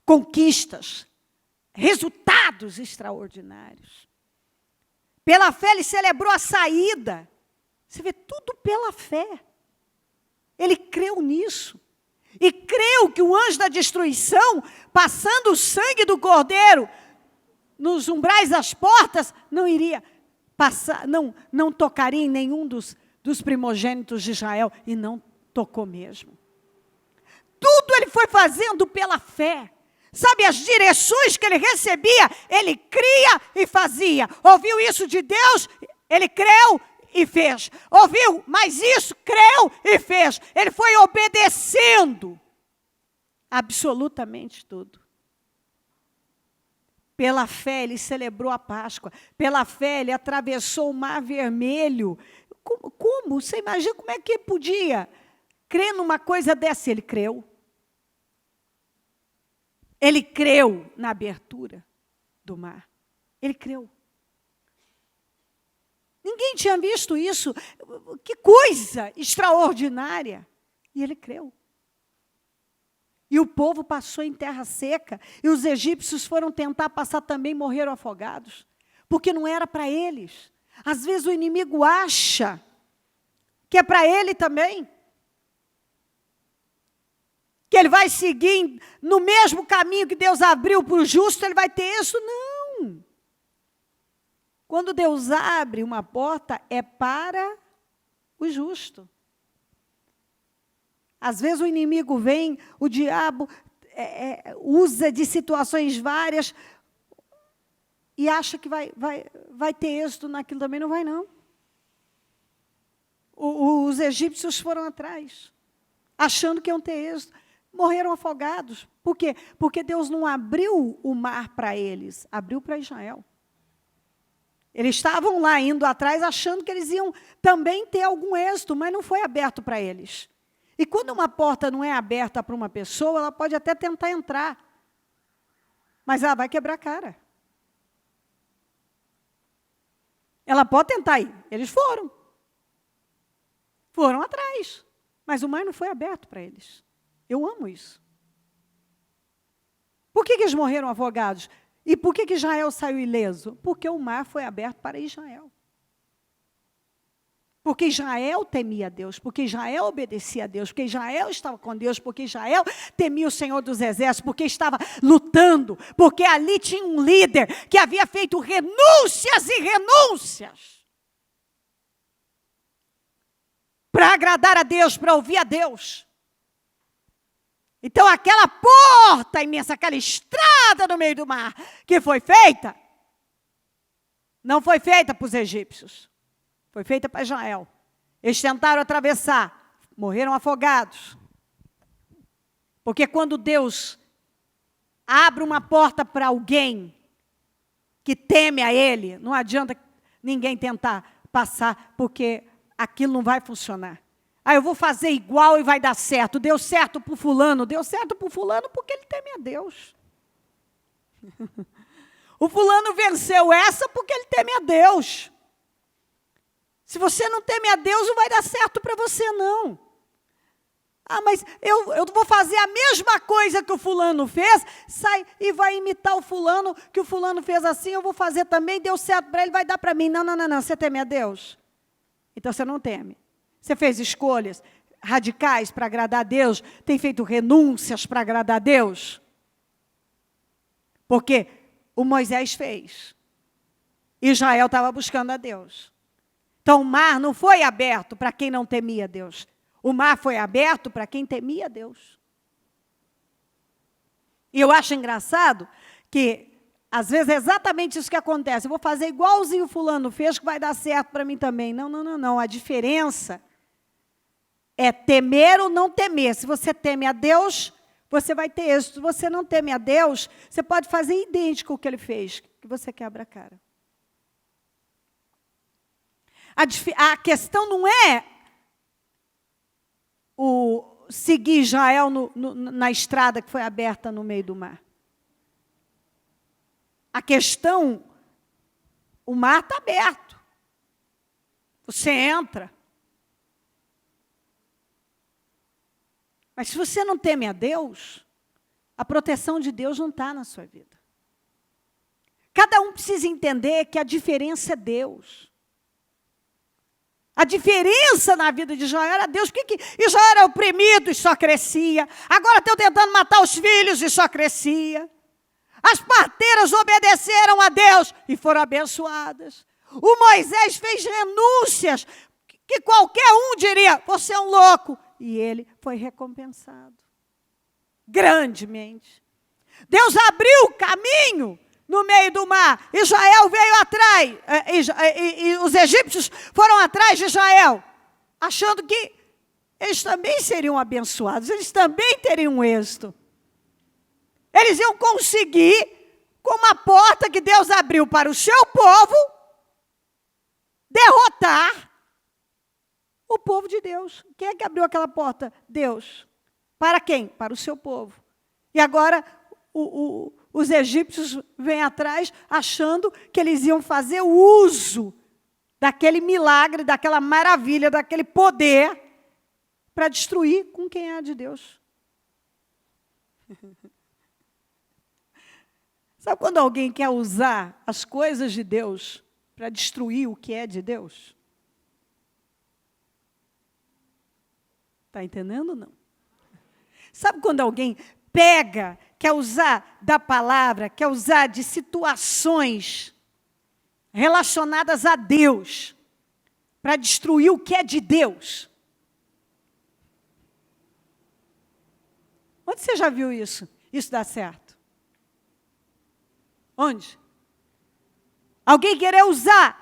conquistas, resultados extraordinários. Pela fé ele celebrou a saída. Você vê tudo pela fé. Ele creu nisso. E creu que o anjo da destruição, passando o sangue do cordeiro nos umbrais das portas, não iria passar, não tocaria em nenhum dos primogênitos de Israel. E não tocou mesmo. Tudo ele foi fazendo pela fé. Sabe, as direções que ele recebia, ele cria e fazia. Ouviu isso de Deus? Ele creu e fez. Ouviu, mas isso, creu e fez. Ele foi obedecendo absolutamente tudo. Pela fé ele celebrou a Páscoa. Pela fé ele atravessou o Mar Vermelho. Como? Você imagina como é que ele podia crer numa coisa dessa? Ele creu. Ele creu na abertura do mar. Ele creu. Ninguém tinha visto isso. Que coisa extraordinária. E ele creu. E o povo passou em terra seca. E os egípcios foram tentar passar também, morreram afogados. Porque não era para eles. Às vezes o inimigo acha que é para ele também. Que ele vai seguir no mesmo caminho que Deus abriu para o justo, ele vai ter isso. Não. Quando Deus abre uma porta, é para o justo. Às vezes o inimigo vem, o diabo usa de situações várias e acha que vai ter êxito naquilo também. Não vai, não. Os egípcios foram atrás, achando que iam ter êxito. Morreram afogados. Por quê? Porque Deus não abriu o mar para eles, abriu para Israel. Eles estavam lá indo atrás, achando que eles iam também ter algum êxito, mas não foi aberto para eles. E quando uma porta não é aberta para uma pessoa, ela pode até tentar entrar, mas ela vai quebrar a cara. Ela pode tentar ir. Eles foram atrás, mas o mar não foi aberto para eles. Eu amo isso. Por que eles morreram afogados? E por que Israel saiu ileso? Porque o mar foi aberto para Israel. Porque Israel temia a Deus, porque Israel obedecia a Deus, porque Israel estava com Deus, porque Israel temia o Senhor dos Exércitos, porque estava lutando, porque ali tinha um líder que havia feito renúncias e renúncias para agradar a Deus, para ouvir a Deus. Então, aquela porta imensa, aquela estrada no meio do mar, que foi feita, não foi feita para os egípcios, foi feita para Israel. Eles tentaram atravessar, morreram afogados. Porque quando Deus abre uma porta para alguém que teme a Ele, não adianta ninguém tentar passar, porque aquilo não vai funcionar. Eu vou fazer igual e vai dar certo. Deu certo para o fulano. Deu certo para o fulano porque ele teme a Deus. O fulano venceu essa porque ele teme a Deus. Se você não teme a Deus, não vai dar certo para você, não. Mas eu vou fazer a mesma coisa que o fulano fez, sai e vai imitar o fulano, que o fulano fez assim, eu vou fazer também, deu certo para ele, vai dar para mim. Não, você teme a Deus? Então você não teme. Você fez escolhas radicais para agradar a Deus? Tem feito renúncias para agradar a Deus? Porque o Moisés fez. Israel estava buscando a Deus. Então o mar não foi aberto para quem não temia Deus. O mar foi aberto para quem temia Deus. E eu acho engraçado que, às vezes, é exatamente isso que acontece. Eu vou fazer igualzinho o fulano fez, que vai dar certo para mim também. Não, não, não, não. A diferença é temer ou não temer. Se você teme a Deus, você vai ter êxito. Se você não teme a Deus, você pode fazer idêntico ao que ele fez, que você quebra a cara. A questão não é seguir Israel na estrada que foi aberta no meio do mar. A questão, o mar está aberto. Você entra. Mas se você não teme a Deus, a proteção de Deus não está na sua vida. Cada um precisa entender que a diferença é Deus. A diferença na vida de Israel era Deus. Porque Israel era oprimido e só crescia. Agora estão tentando matar os filhos e só crescia. As parteiras obedeceram a Deus e foram abençoadas. O Moisés fez renúncias que qualquer um diria, você é um louco. E ele foi recompensado. Grandemente. Deus abriu o caminho no meio do mar. Israel veio atrás. E os egípcios foram atrás de Israel, achando que eles também seriam abençoados. Eles também teriam êxito. Eles iam conseguir, com uma porta que Deus abriu para o seu povo, derrotar o povo de Deus. Quem é que abriu aquela porta? Deus. Para quem? Para o seu povo. E agora os egípcios vêm atrás, achando que eles iam fazer uso daquele milagre, daquela maravilha, daquele poder, para destruir com quem é de Deus. Sabe quando alguém quer usar as coisas de Deus para destruir o que é de Deus? Está entendendo ou não? Sabe quando alguém quer usar da palavra, quer usar de situações relacionadas a Deus, para destruir o que é de Deus? Onde você já viu isso? Isso dá certo? Onde? Alguém querer usar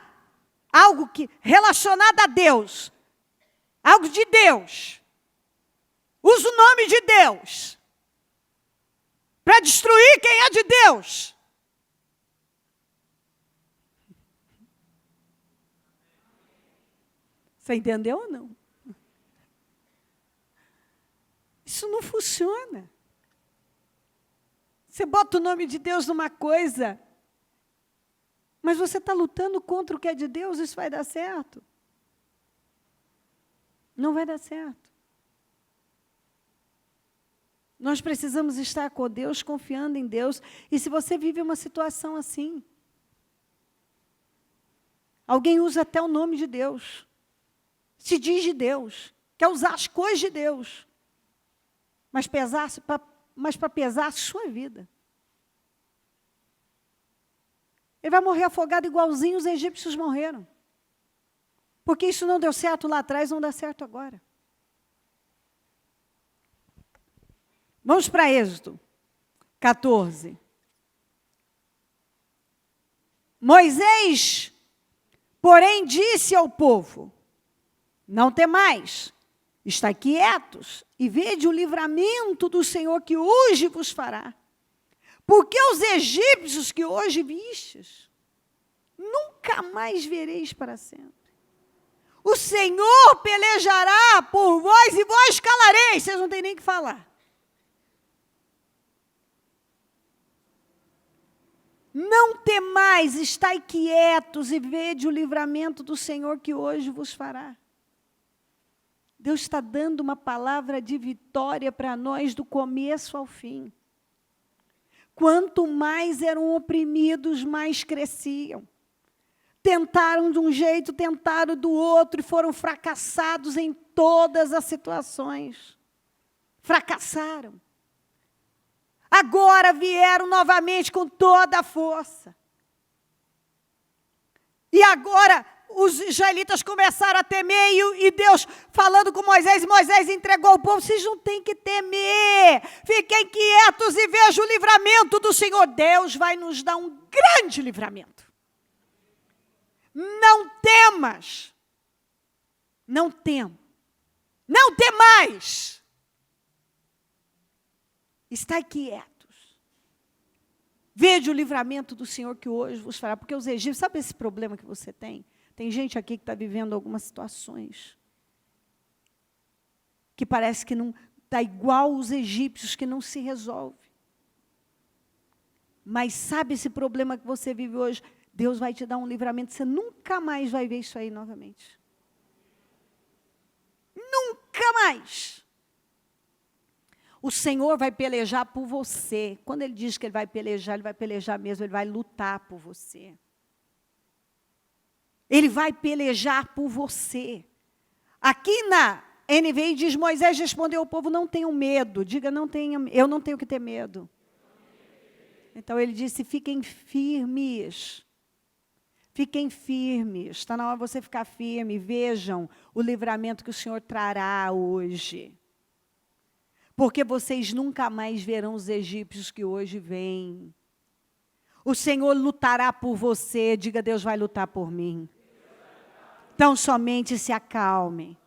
algo relacionado a Deus, algo de Deus, usa o nome de Deus, para destruir quem é de Deus. Você entendeu ou não? Isso não funciona. Você bota o nome de Deus numa coisa, mas você está lutando contra o que é de Deus, isso vai dar certo? Não vai dar certo. Nós precisamos estar com Deus, confiando em Deus. E se você vive uma situação assim, alguém usa até o nome de Deus, se diz de Deus, quer usar as coisas de Deus, mas para pesar a sua vida. Ele vai morrer afogado igualzinho os egípcios morreram. Porque isso não deu certo lá atrás, não dá certo agora. Vamos para Êxodo 14. Moisés, porém, disse ao povo, não temais, estai quietos e vede o livramento do Senhor que hoje vos fará. Porque os egípcios que hoje vistes, nunca mais vereis para sempre. O Senhor pelejará por vós e vós calareis. Vocês não têm nem o que falar. Não temais, estai quietos e vede o livramento do Senhor que hoje vos fará. Deus está dando uma palavra de vitória para nós do começo ao fim. Quanto mais eram oprimidos, mais cresciam. Tentaram de um jeito, tentaram do outro e foram fracassados em todas as situações. Fracassaram. Agora vieram novamente com toda a força. E agora os israelitas começaram a temer e Deus falando com Moisés, e Moisés entregou o povo. Vocês não têm que temer, fiquem quietos e vejam o livramento do Senhor. Deus vai nos dar um grande livramento. Não temas, não temais, estai quietos, veja o livramento do Senhor que hoje vos fará, porque os egípcios, sabe esse problema que você tem? Tem gente aqui que está vivendo algumas situações que parece que não está igual os egípcios, que não se resolve. Mas sabe esse problema que você vive hoje? Deus vai te dar um livramento, você nunca mais vai ver isso aí novamente. Nunca mais. O Senhor vai pelejar por você. Quando Ele diz que Ele vai pelejar mesmo, Ele vai lutar por você. Ele vai pelejar por você. Aqui na NVI diz, Moisés respondeu ao povo, não tenham medo. Diga, eu não tenho que ter medo. Então ele disse, fiquem firmes. Fiquem firmes. Está na hora de você ficar firme. Vejam o livramento que o Senhor trará hoje. Porque vocês nunca mais verão os egípcios que hoje vêm. O Senhor lutará por você. Diga, Deus vai lutar por mim. Então, somente se acalmem.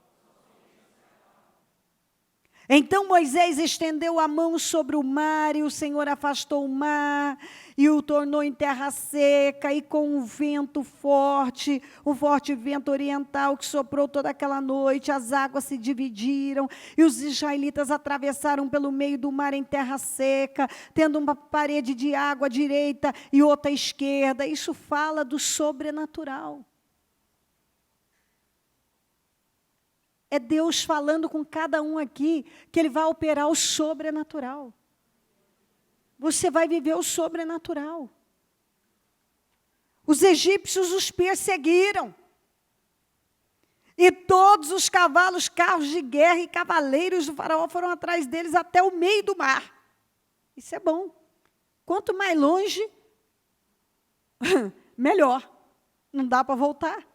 Então Moisés estendeu a mão sobre o mar, e o Senhor afastou o mar, e o tornou em terra seca, e com um vento forte, um forte vento oriental que soprou toda aquela noite, as águas se dividiram, e os israelitas atravessaram pelo meio do mar em terra seca, tendo uma parede de água à direita e outra à esquerda. Isso fala do sobrenatural. É Deus falando com cada um aqui, que Ele vai operar o sobrenatural. Você vai viver o sobrenatural. Os egípcios os perseguiram. E todos os cavalos, carros de guerra e cavaleiros do faraó foram atrás deles até o meio do mar. Isso é bom. Quanto mais longe, melhor. Não dá para voltar.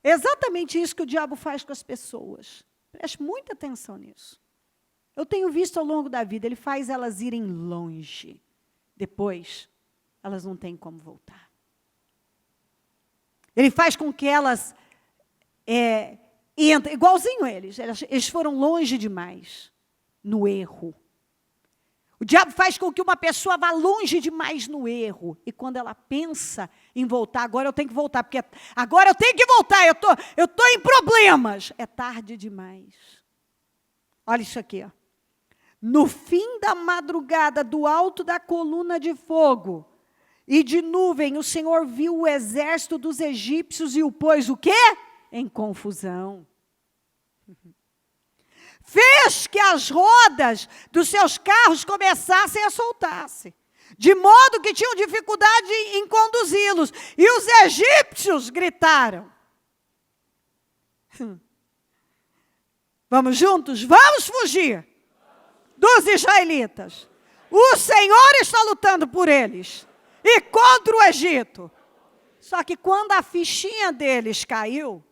É exatamente isso que o diabo faz com as pessoas. Preste muita atenção nisso. Eu tenho visto ao longo da vida, ele faz elas irem longe. Depois, elas não têm como voltar. Ele faz com que elas entrem, igualzinho eles foram longe demais no erro. O diabo faz com que uma pessoa vá longe demais no erro. E quando ela pensa em voltar, agora eu tenho que voltar, porque agora eu tenho que voltar, eu estou em problemas. É tarde demais. Olha isso aqui. Ó. No fim da madrugada, do alto da coluna de fogo e de nuvem, o Senhor viu o exército dos egípcios e o pôs o quê? Em confusão. Fez que as rodas dos seus carros começassem a soltar-se, de modo que tinham dificuldade em conduzi-los. E os egípcios gritaram. Vamos juntos? Vamos fugir dos israelitas. O Senhor está lutando por eles e contra o Egito. Só que quando a fichinha deles caiu,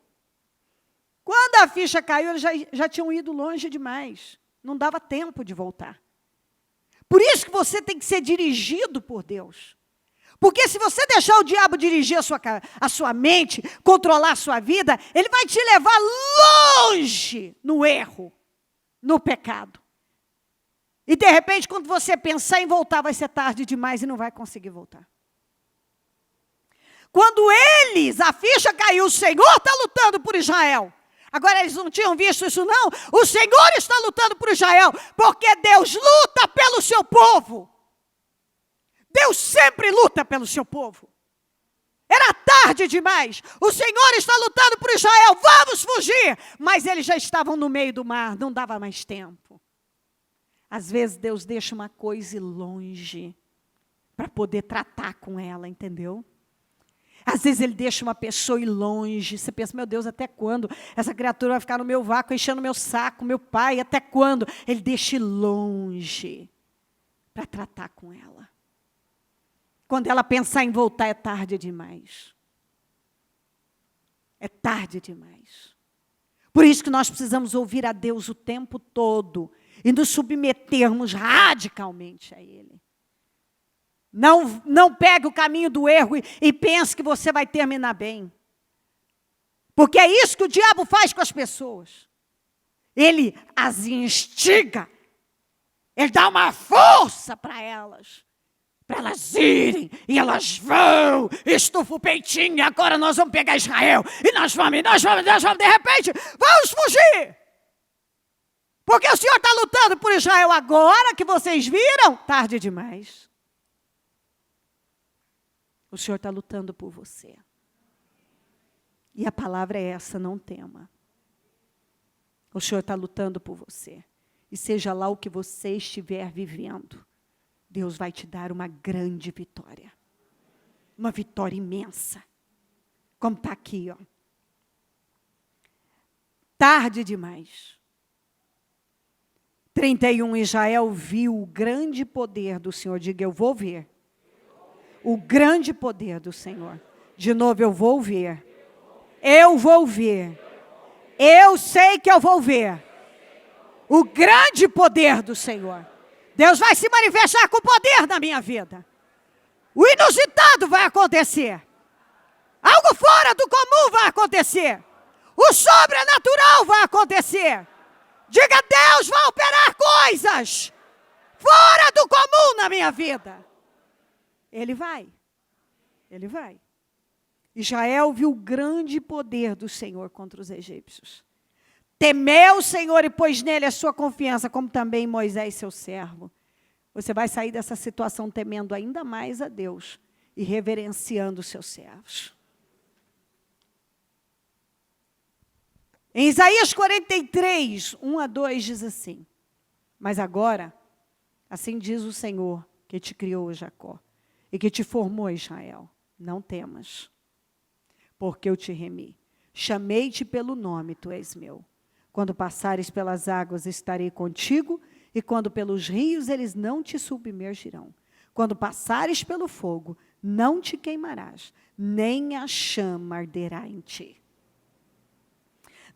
quando a ficha caiu, eles já tinham ido longe demais. Não dava tempo de voltar. Por isso que você tem que ser dirigido por Deus. Porque se você deixar o diabo dirigir a sua mente, controlar a sua vida, ele vai te levar longe no erro, no pecado. E de repente, quando você pensar em voltar, vai ser tarde demais e não vai conseguir voltar. Quando a ficha caiu, o Senhor está lutando por Israel. Agora, eles não tinham visto isso, não? O Senhor está lutando por Israel, porque Deus luta pelo seu povo. Deus sempre luta pelo seu povo. Era tarde demais. O Senhor está lutando por Israel, vamos fugir. Mas eles já estavam no meio do mar, não dava mais tempo. Às vezes, Deus deixa uma coisa ir longe, para poder tratar com ela, entendeu? Às vezes ele deixa uma pessoa ir longe. Você pensa, meu Deus, até quando? Essa criatura vai ficar no meu vácuo, enchendo o meu saco, meu pai, até quando? Ele deixa ir longe para tratar com ela. Quando ela pensar em voltar, é tarde demais. É tarde demais. Por isso que nós precisamos ouvir a Deus o tempo todo e nos submetermos radicalmente a Ele. Não pegue o caminho do erro e pense que você vai terminar bem. Porque é isso que o diabo faz com as pessoas. Ele as instiga. Ele dá uma força para elas irem, e elas vão, estufa o peitinho, e agora nós vamos pegar Israel, e nós vamos, de repente, vamos fugir. Porque o Senhor está lutando por Israel agora, que vocês viram, tarde demais. O Senhor está lutando por você. E a palavra é essa, não tema. O Senhor está lutando por você. E seja lá o que você estiver vivendo, Deus vai te dar uma grande vitória. Uma vitória imensa. Como está aqui, ó. Tarde demais. 31, Israel viu o grande poder do Senhor. Diga, eu vou ver. O grande poder do Senhor. De novo, eu vou ver. Eu vou ver. Eu sei que eu vou ver. O grande poder do Senhor. Deus vai se manifestar com poder na minha vida. O inusitado vai acontecer. Algo fora do comum vai acontecer. O sobrenatural vai acontecer. Diga, Deus vai operar coisas fora do comum na minha vida. Ele vai. Ele vai. Israel viu o grande poder do Senhor contra os egípcios. Temeu o Senhor e pôs nele a sua confiança, como também Moisés, seu servo. Você vai sair dessa situação temendo ainda mais a Deus e reverenciando os seus servos. Em Isaías 43, 1-2 diz assim: mas agora, assim diz o Senhor, que te criou, Jacó, e que te formou, Israel, não temas, porque eu te remi. Chamei-te pelo nome, tu és meu. Quando passares pelas águas, estarei contigo, e quando pelos rios, eles não te submergirão. Quando passares pelo fogo, não te queimarás, nem a chama arderá em ti.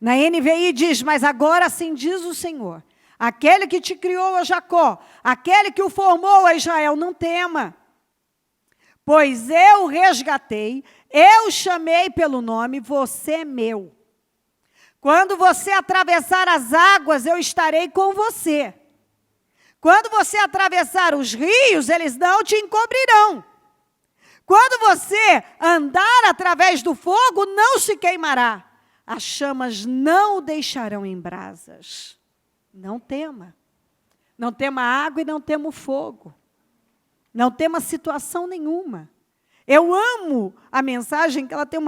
Na NVI diz, mas agora assim diz o Senhor, aquele que te criou, a Jacó, aquele que o formou, a Israel, não tema. Pois eu resgatei, eu chamei pelo nome, você é meu. Quando você atravessar as águas, eu estarei com você. Quando você atravessar os rios, eles não te encobrirão. Quando você andar através do fogo, não se queimará. As chamas não o deixarão em brasas. Não tema. Não tema a água e não tema o fogo. Não tema situação nenhuma. Eu amo a mensagem, que ela tem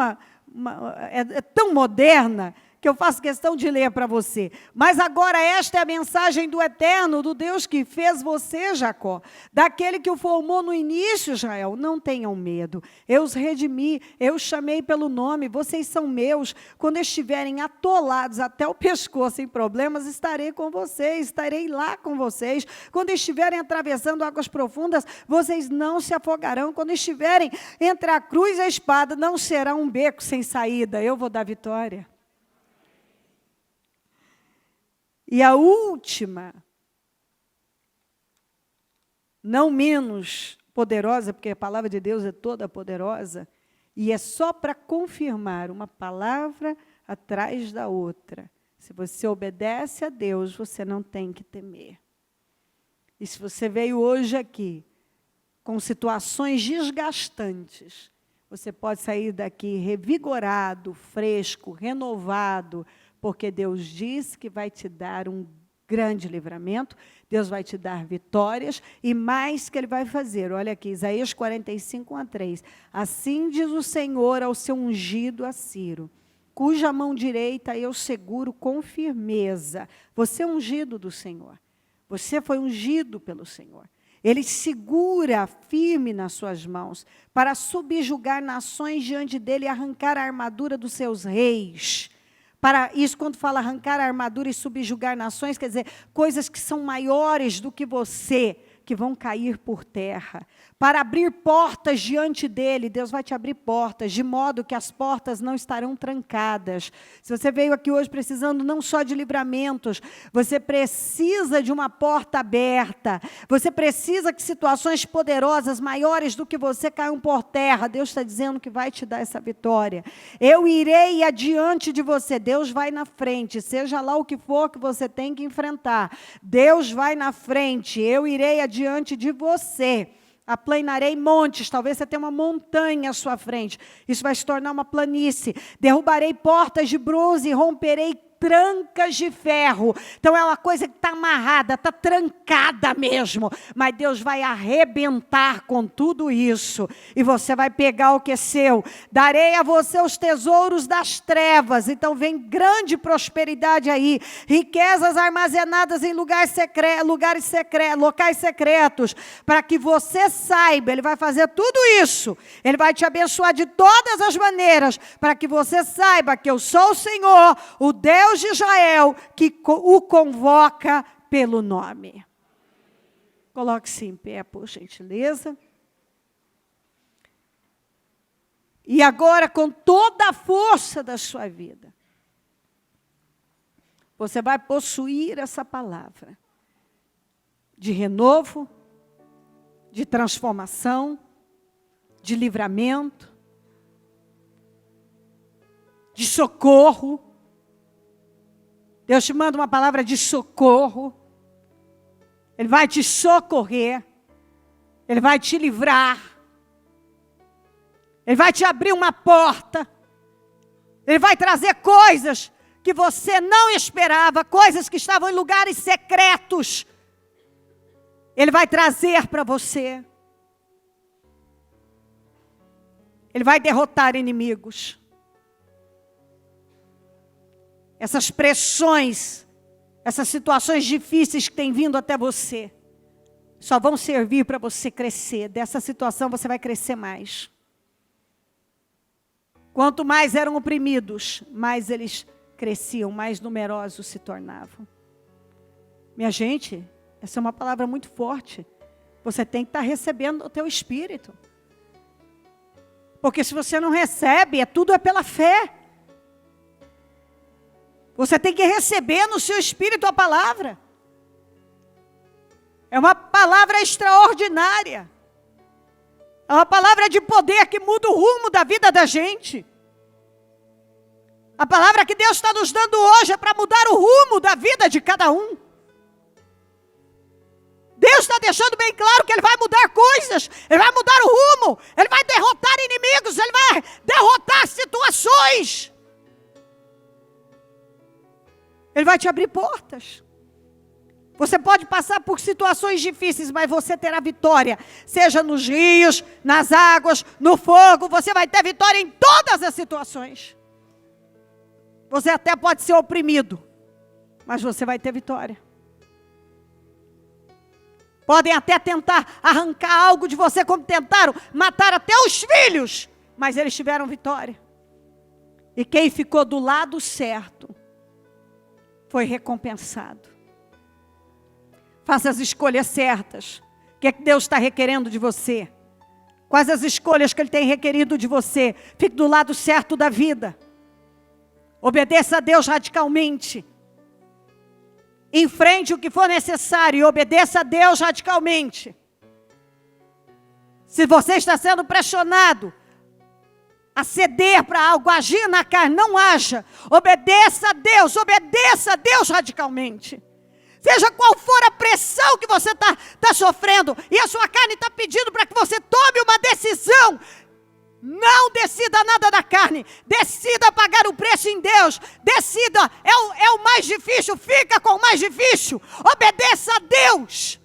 é tão moderna, que eu faço questão de ler para você. Mas agora esta é a mensagem do Eterno, do Deus que fez você, Jacó, daquele que o formou no início, Israel. Não tenham medo, eu os redimi, eu os chamei pelo nome, vocês são meus. Quando estiverem atolados até o pescoço em problemas, estarei com vocês, estarei lá com vocês. Quando estiverem atravessando águas profundas, vocês não se afogarão. Quando estiverem entre a cruz e a espada, não será um beco sem saída, eu vou dar vitória. E a última, não menos poderosa, porque a palavra de Deus é toda poderosa, e é só para confirmar uma palavra atrás da outra. Se você obedece a Deus, você não tem que temer. E se você veio hoje aqui com situações desgastantes, você pode sair daqui revigorado, fresco, renovado, porque Deus diz que vai te dar um grande livramento, Deus vai te dar vitórias, e mais que Ele vai fazer. Olha aqui, Isaías 45, 1-3. Assim diz o Senhor ao seu ungido, a Ciro, cuja mão direita eu seguro com firmeza. Você é ungido do Senhor. Você foi ungido pelo Senhor. Ele segura firme nas suas mãos, para subjugar nações diante dele e arrancar a armadura dos seus reis. Para isso, quando fala arrancar a armadura e subjugar nações, quer dizer, coisas que são maiores do que você, que vão cair por terra. Para abrir portas diante dele, Deus vai te abrir portas, de modo que as portas não estarão trancadas. Se você veio aqui hoje precisando não só de livramentos, você precisa de uma porta aberta, você precisa que situações poderosas, maiores do que você, caiam por terra. Deus está dizendo que vai te dar essa vitória. Eu irei adiante de você, Deus vai na frente, seja lá o que for que você tem que enfrentar, Deus vai na frente, eu irei adiante de você. Aplanarei montes, talvez você tenha uma montanha à sua frente, isso vai se tornar uma planície. Derrubarei portas de bronze e romperei trancas de ferro. Então é uma coisa que está amarrada, está trancada mesmo, mas Deus vai arrebentar com tudo isso, e você vai pegar o que é seu. Darei a você os tesouros das trevas. Então vem grande prosperidade aí, riquezas armazenadas em locais secretos, para que você saiba. Ele vai fazer tudo isso, ele vai te abençoar de todas as maneiras, para que você saiba que eu sou o Senhor, o Deus de Israel, que o convoca pelo nome. Coloque-se em pé, por gentileza. E agora, com toda a força da sua vida, você vai possuir essa palavra de renovo, de transformação, de livramento, de socorro. Deus te manda uma palavra de socorro. Ele vai te socorrer. Ele vai te livrar. Ele vai te abrir uma porta. Ele vai trazer coisas que você não esperava, coisas que estavam em lugares secretos. Ele vai trazer para você. Ele vai derrotar inimigos. Essas pressões, essas situações difíceis que têm vindo até você, só vão servir para você crescer. Dessa situação você vai crescer mais. Quanto mais eram oprimidos, mais eles cresciam, mais numerosos se tornavam. Minha gente, essa é uma palavra muito forte. Você tem que estar recebendo o teu espírito. Porque se você não recebe, tudo é pela fé. Você tem que receber no seu espírito a palavra. É uma palavra extraordinária. É uma palavra de poder que muda o rumo da vida da gente. A palavra que Deus está nos dando hoje é para mudar o rumo da vida de cada um. Deus está deixando bem claro que Ele vai mudar coisas. Ele vai mudar o rumo. Ele vai derrotar inimigos. Ele vai derrotar situações. Ele vai te abrir portas. Você pode passar por situações difíceis, mas você terá vitória. Seja nos rios, nas águas, no fogo. Você vai ter vitória em todas as situações. Você até pode ser oprimido, mas você vai ter vitória. Podem até tentar arrancar algo de você, como tentaram matar até os filhos, mas eles tiveram vitória. E quem ficou do lado certo foi recompensado. Faça as escolhas certas. O que é que Deus está requerendo de você? Quais as escolhas que Ele tem requerido de você? Fique do lado certo da vida. Obedeça a Deus radicalmente. Enfrente o que for necessário e obedeça a Deus radicalmente. Se você está sendo pressionado a ceder para algo, agir na carne, não haja. Obedeça a Deus radicalmente. Seja qual for a pressão que você está sofrendo, e a sua carne está pedindo para que você tome uma decisão, não decida nada da carne, decida pagar o preço em Deus, decida, é o mais difícil, fica com o mais difícil, obedeça a Deus.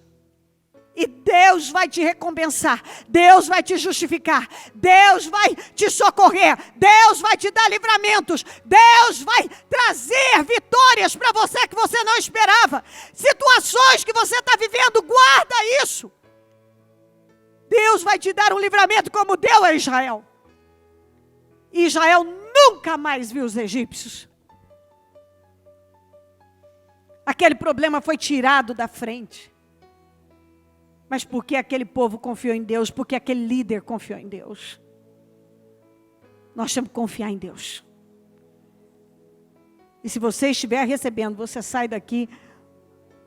E Deus vai te recompensar, Deus vai te justificar, Deus vai te socorrer, Deus vai te dar livramentos, Deus vai trazer vitórias para você que você não esperava. Situações que você está vivendo, guarda isso. Deus vai te dar um livramento como deu a Israel. Israel nunca mais viu os egípcios. Aquele problema foi tirado da frente. Mas porque aquele povo confiou em Deus, porque aquele líder confiou em Deus. Nós temos que confiar em Deus. E se você estiver recebendo, você sai daqui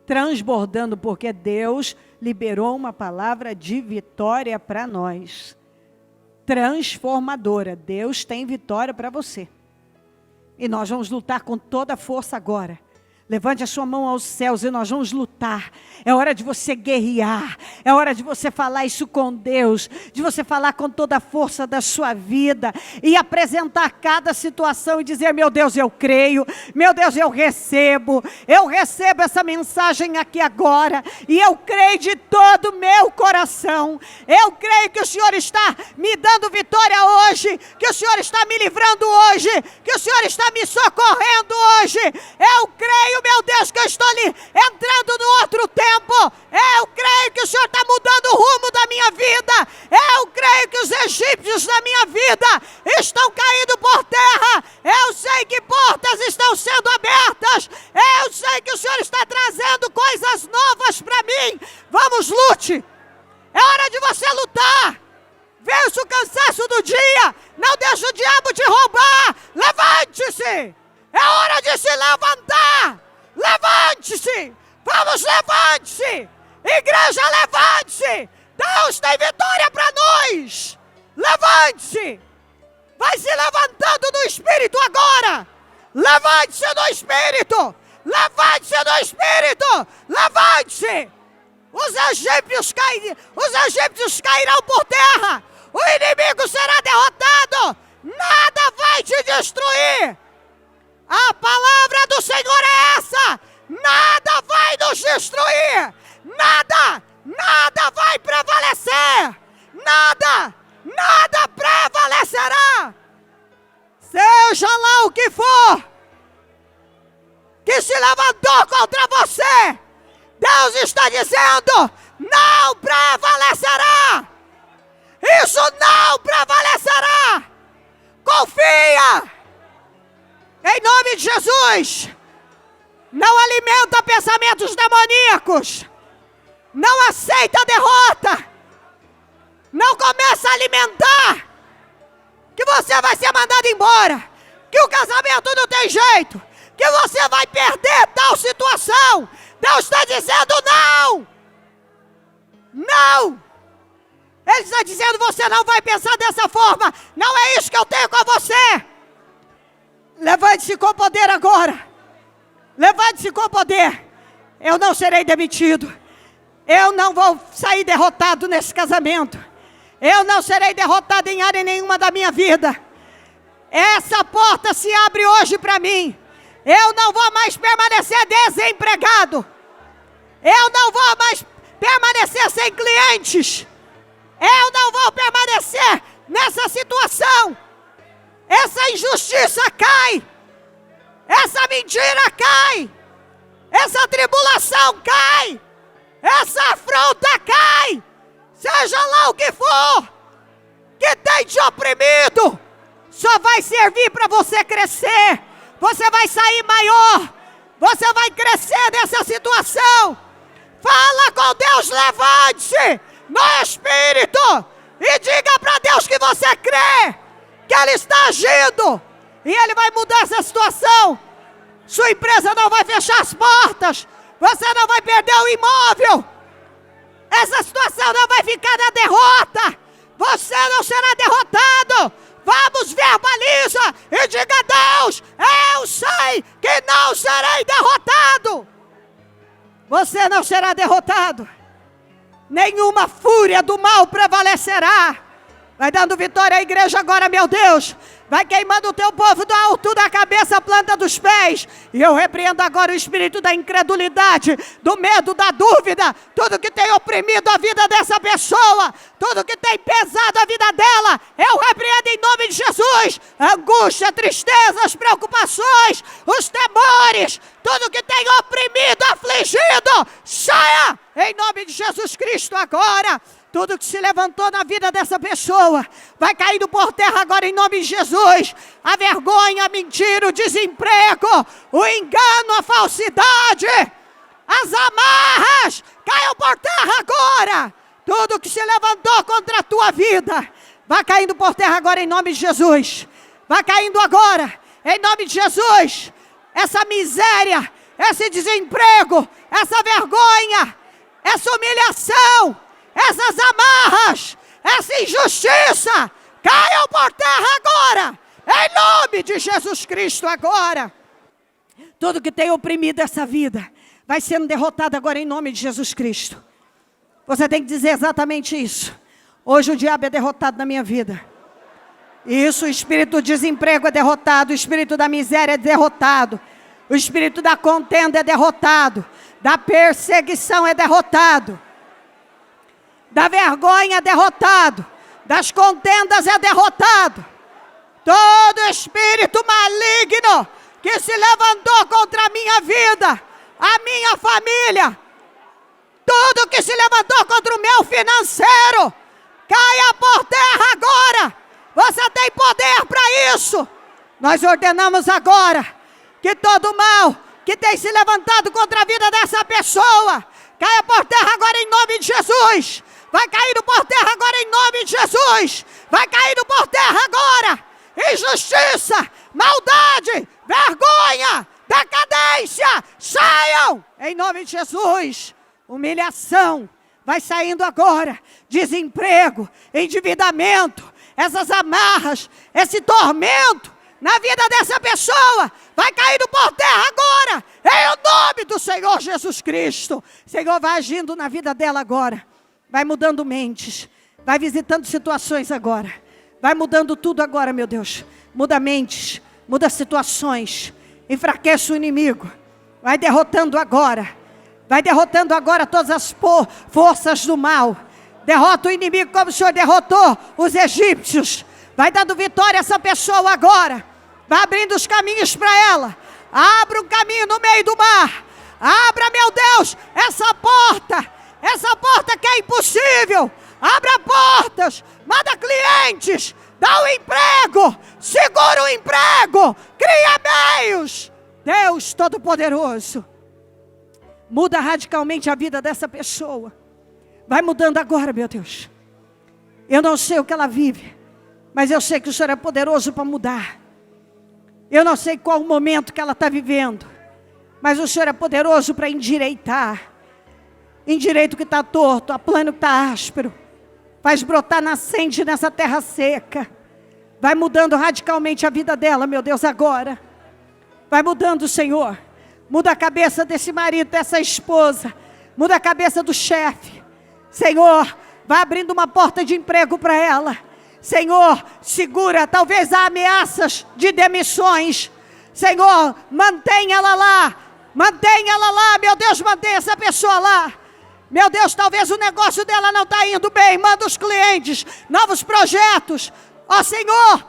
transbordando, porque Deus liberou uma palavra de vitória para nós. Transformadora. Deus tem vitória para você. E nós vamos lutar com toda a força agora. Levante a sua mão aos céus e nós vamos lutar. É hora de você guerrear. É hora de você falar isso com Deus. De você falar com toda a força da sua vida. E apresentar cada situação e dizer: meu Deus, eu creio. Meu Deus, eu recebo. Eu recebo essa mensagem aqui agora. E eu creio de todo o meu coração. Eu creio que o Senhor está me dando vitória hoje. Que o Senhor está me livrando hoje. Que o Senhor está me socorrendo hoje. Eu creio, meu Deus, que eu estou ali entrando no outro tempo. Eu creio que o Senhor está mudando o rumo da minha vida. Eu creio que os egípcios da minha vida estão caindo por terra. Eu sei que portas estão sendo abertas. Eu sei que o Senhor está trazendo coisas novas para mim. Vamos, lute. É hora de você lutar. Vence o cansaço do dia. Não deixe o diabo te roubar. Levante-se. É hora de se levantar. Levante-se! Vamos, levante-se! Igreja, levante-se! Deus tem vitória para nós! Levante-se! Vai se levantando no Espírito agora! Levante-se no Espírito! Levante-se no Espírito! Levante-se! Os egípcios cairão por terra! O inimigo será derrotado! Nada vai te destruir! A palavra do Senhor é essa. Nada vai nos destruir. Nada vai prevalecer. Nada prevalecerá. Seja lá o que for que se levantou contra você, Deus está dizendo: não prevalecerá. Isso não prevalecerá. Confia. Em nome de Jesus, não alimenta pensamentos demoníacos, não aceita a derrota, não começa a alimentar que você vai ser mandado embora, que o casamento não tem jeito, que você vai perder tal situação. Deus está dizendo não, não. Ele está dizendo: você não vai pensar dessa forma, não é isso que eu tenho com você. Levante-se com poder agora. Levante-se com poder. Eu não serei demitido. Eu não vou sair derrotado nesse casamento. Eu não serei derrotado em área nenhuma da minha vida. Essa porta se abre hoje para mim. Eu não vou mais permanecer desempregado. Eu não vou mais permanecer sem clientes. Eu não vou permanecer nessa situação. Essa injustiça cai. Essa mentira cai. Essa tribulação cai. Essa afronta cai. Seja lá o que for que tem te oprimido, só vai servir para você crescer. Você vai sair maior. Você vai crescer nessa situação. Fala com Deus, levante-se no Espírito e diga para Deus que você crê que Ele está agindo e Ele vai mudar essa situação. Sua empresa não vai fechar as portas. Você não vai perder o imóvel. Essa situação não vai ficar na derrota. Você não será derrotado. Vamos, verbaliza e diga: Deus, eu sei que não serei derrotado. Você não será derrotado. Nenhuma fúria do mal prevalecerá. Vai dando vitória à igreja agora, meu Deus. Vai queimando o teu povo do alto da cabeça à planta dos pés. E eu repreendo agora o espírito da incredulidade, do medo, da dúvida. Tudo que tem oprimido a vida dessa pessoa, tudo que tem pesado a vida dela, eu repreendo em nome de Jesus. Angústia, tristezas, preocupações, os temores, tudo que tem oprimido, afligido, saia em nome de Jesus Cristo agora. Tudo que se levantou na vida dessa pessoa vai caindo por terra agora em nome de Jesus. A vergonha, a mentira, o desemprego, o engano, a falsidade, as amarras Caiam por terra agora. Tudo que se levantou contra a tua vida, vai caindo por terra agora em nome de Jesus. Vai caindo agora, em nome de Jesus. Essa miséria, esse desemprego, essa vergonha, essa humilhação, essas amarras, essa injustiça, caiam por terra agora, em nome de Jesus Cristo agora. Tudo que tem oprimido essa vida, vai sendo derrotado agora em nome de Jesus Cristo. Você tem que dizer exatamente isso. Hoje o diabo é derrotado na minha vida. Isso, o espírito do desemprego é derrotado, o espírito da miséria é derrotado, o espírito da contenda é derrotado, da perseguição é derrotado, da vergonha é derrotado, das contendas é derrotado. Todo espírito maligno que se levantou contra a minha vida, a minha família, tudo que se levantou contra o meu financeiro, caia por terra agora. Você tem poder para isso. Nós ordenamos agora que todo mal que tem se levantado contra a vida dessa pessoa, caia por terra agora em nome de Jesus. Vai caindo por terra agora em nome de Jesus. Vai caindo por terra agora. Injustiça, maldade, vergonha, decadência, saiam em nome de Jesus. Humilhação, vai saindo agora. Desemprego, endividamento, essas amarras, esse tormento na vida dessa pessoa, vai caindo por terra agora, em nome do Senhor Jesus Cristo. Senhor, vai agindo na vida dela agora, vai mudando mentes, vai visitando situações agora, vai mudando tudo agora, meu Deus. Muda mentes, muda situações, enfraquece o inimigo, vai derrotando agora. Vai derrotando agora todas as forças do mal. Derrota o inimigo como o Senhor derrotou os egípcios. Vai dando vitória a essa pessoa agora. Vai abrindo os caminhos para ela. Abra um caminho no meio do mar. Abra, meu Deus, essa porta que é impossível. Abra portas, manda clientes, dá um emprego, segura o emprego, cria meios. Deus Todo-Poderoso, muda radicalmente a vida dessa pessoa. Vai mudando agora, meu Deus. Eu não sei o que ela vive, mas eu sei que o Senhor é poderoso para mudar. Eu não sei qual o momento que ela está vivendo, mas o Senhor é poderoso para endireitar. Endireita o que está torto, aplana o que está áspero. Faz brotar nascente nessa terra seca. Vai mudando radicalmente a vida dela, meu Deus, agora. Vai mudando, Senhor. Muda a cabeça desse marido, dessa esposa. Muda a cabeça do chefe. Senhor, vai abrindo uma porta de emprego para ela. Senhor, segura, talvez há ameaças de demissões. Senhor, mantenha ela lá. Mantenha ela lá, meu Deus, mantenha essa pessoa lá. Meu Deus, talvez o negócio dela não está indo bem. Manda os clientes, novos projetos. Ó Senhor,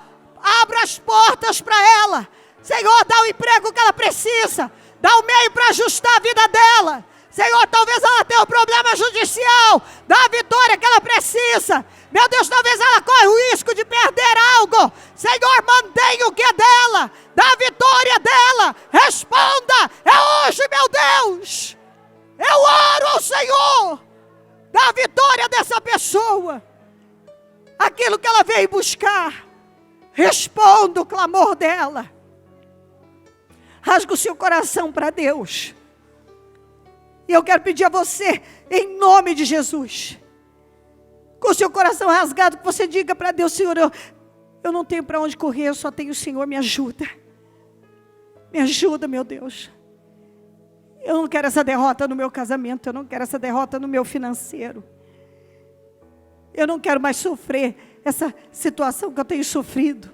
abra as portas para ela. Senhor, dá o emprego que ela precisa. Dá o meio para ajustar a vida dela. Senhor, talvez ela tenha um problema judicial. Dá a vitória que ela precisa. Meu Deus, talvez ela corra o risco de perder algo. Senhor, mantenha o que é dela. Dá a vitória dela. Responda. É hoje, meu Deus. Eu oro ao Senhor. Dá a vitória dessa pessoa. Aquilo que ela veio buscar. Responda o clamor dela. Rasga o seu coração para Deus. E eu quero pedir a você, em nome de Jesus, com o seu coração rasgado, que você diga para Deus: Senhor, eu não tenho para onde correr, eu só tenho o Senhor, me ajuda. Me ajuda, meu Deus. Eu não quero essa derrota no meu casamento, eu não quero essa derrota no meu financeiro. Eu não quero mais sofrer essa situação que eu tenho sofrido.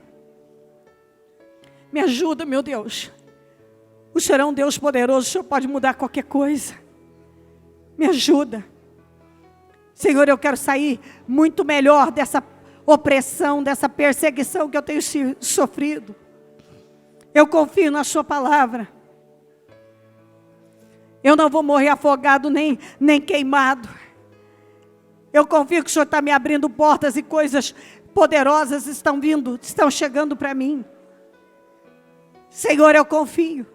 Me ajuda, meu Deus. O Senhor é um Deus poderoso, o Senhor pode mudar qualquer coisa. Me ajuda. Senhor, eu quero sair muito melhor dessa opressão, dessa perseguição que eu tenho sofrido. Eu confio na sua palavra. Eu não vou morrer afogado nem queimado. Eu confio que o Senhor está me abrindo portas e coisas poderosas estão chegando para mim. Senhor, eu confio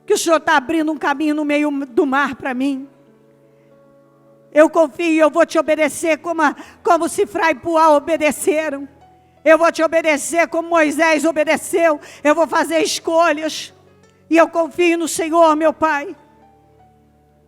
que o Senhor está abrindo um caminho no meio do mar para mim. Eu confio e eu vou te obedecer como Cifra e Puá obedeceram. Eu vou te obedecer como Moisés obedeceu. Eu vou fazer escolhas. E eu confio no Senhor, meu Pai.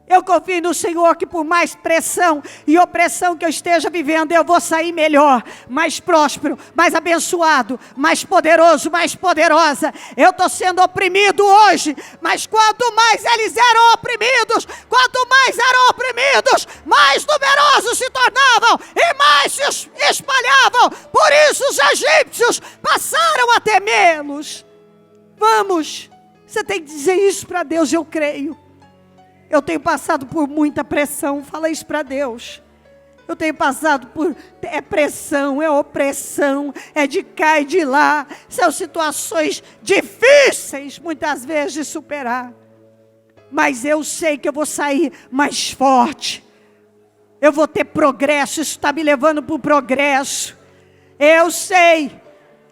Eu confio no Senhor que por mais pressão e opressão que eu esteja vivendo, eu vou sair melhor, mais próspero, mais abençoado, mais poderoso, mais poderosa. Eu estou sendo oprimido hoje, mas quanto mais eles eram oprimidos, mais numerosos se tornavam e mais se espalhavam. Por isso os egípcios passaram a temê-los. Vamos, você tem que dizer isso para Deus, eu creio. Eu tenho passado por muita pressão, fala isso para Deus. Eu tenho passado por pressão, opressão, de cá e de lá. São situações difíceis, muitas vezes, de superar. Mas eu sei que eu vou sair mais forte. Eu vou ter progresso, isso está me levando para o progresso. Eu sei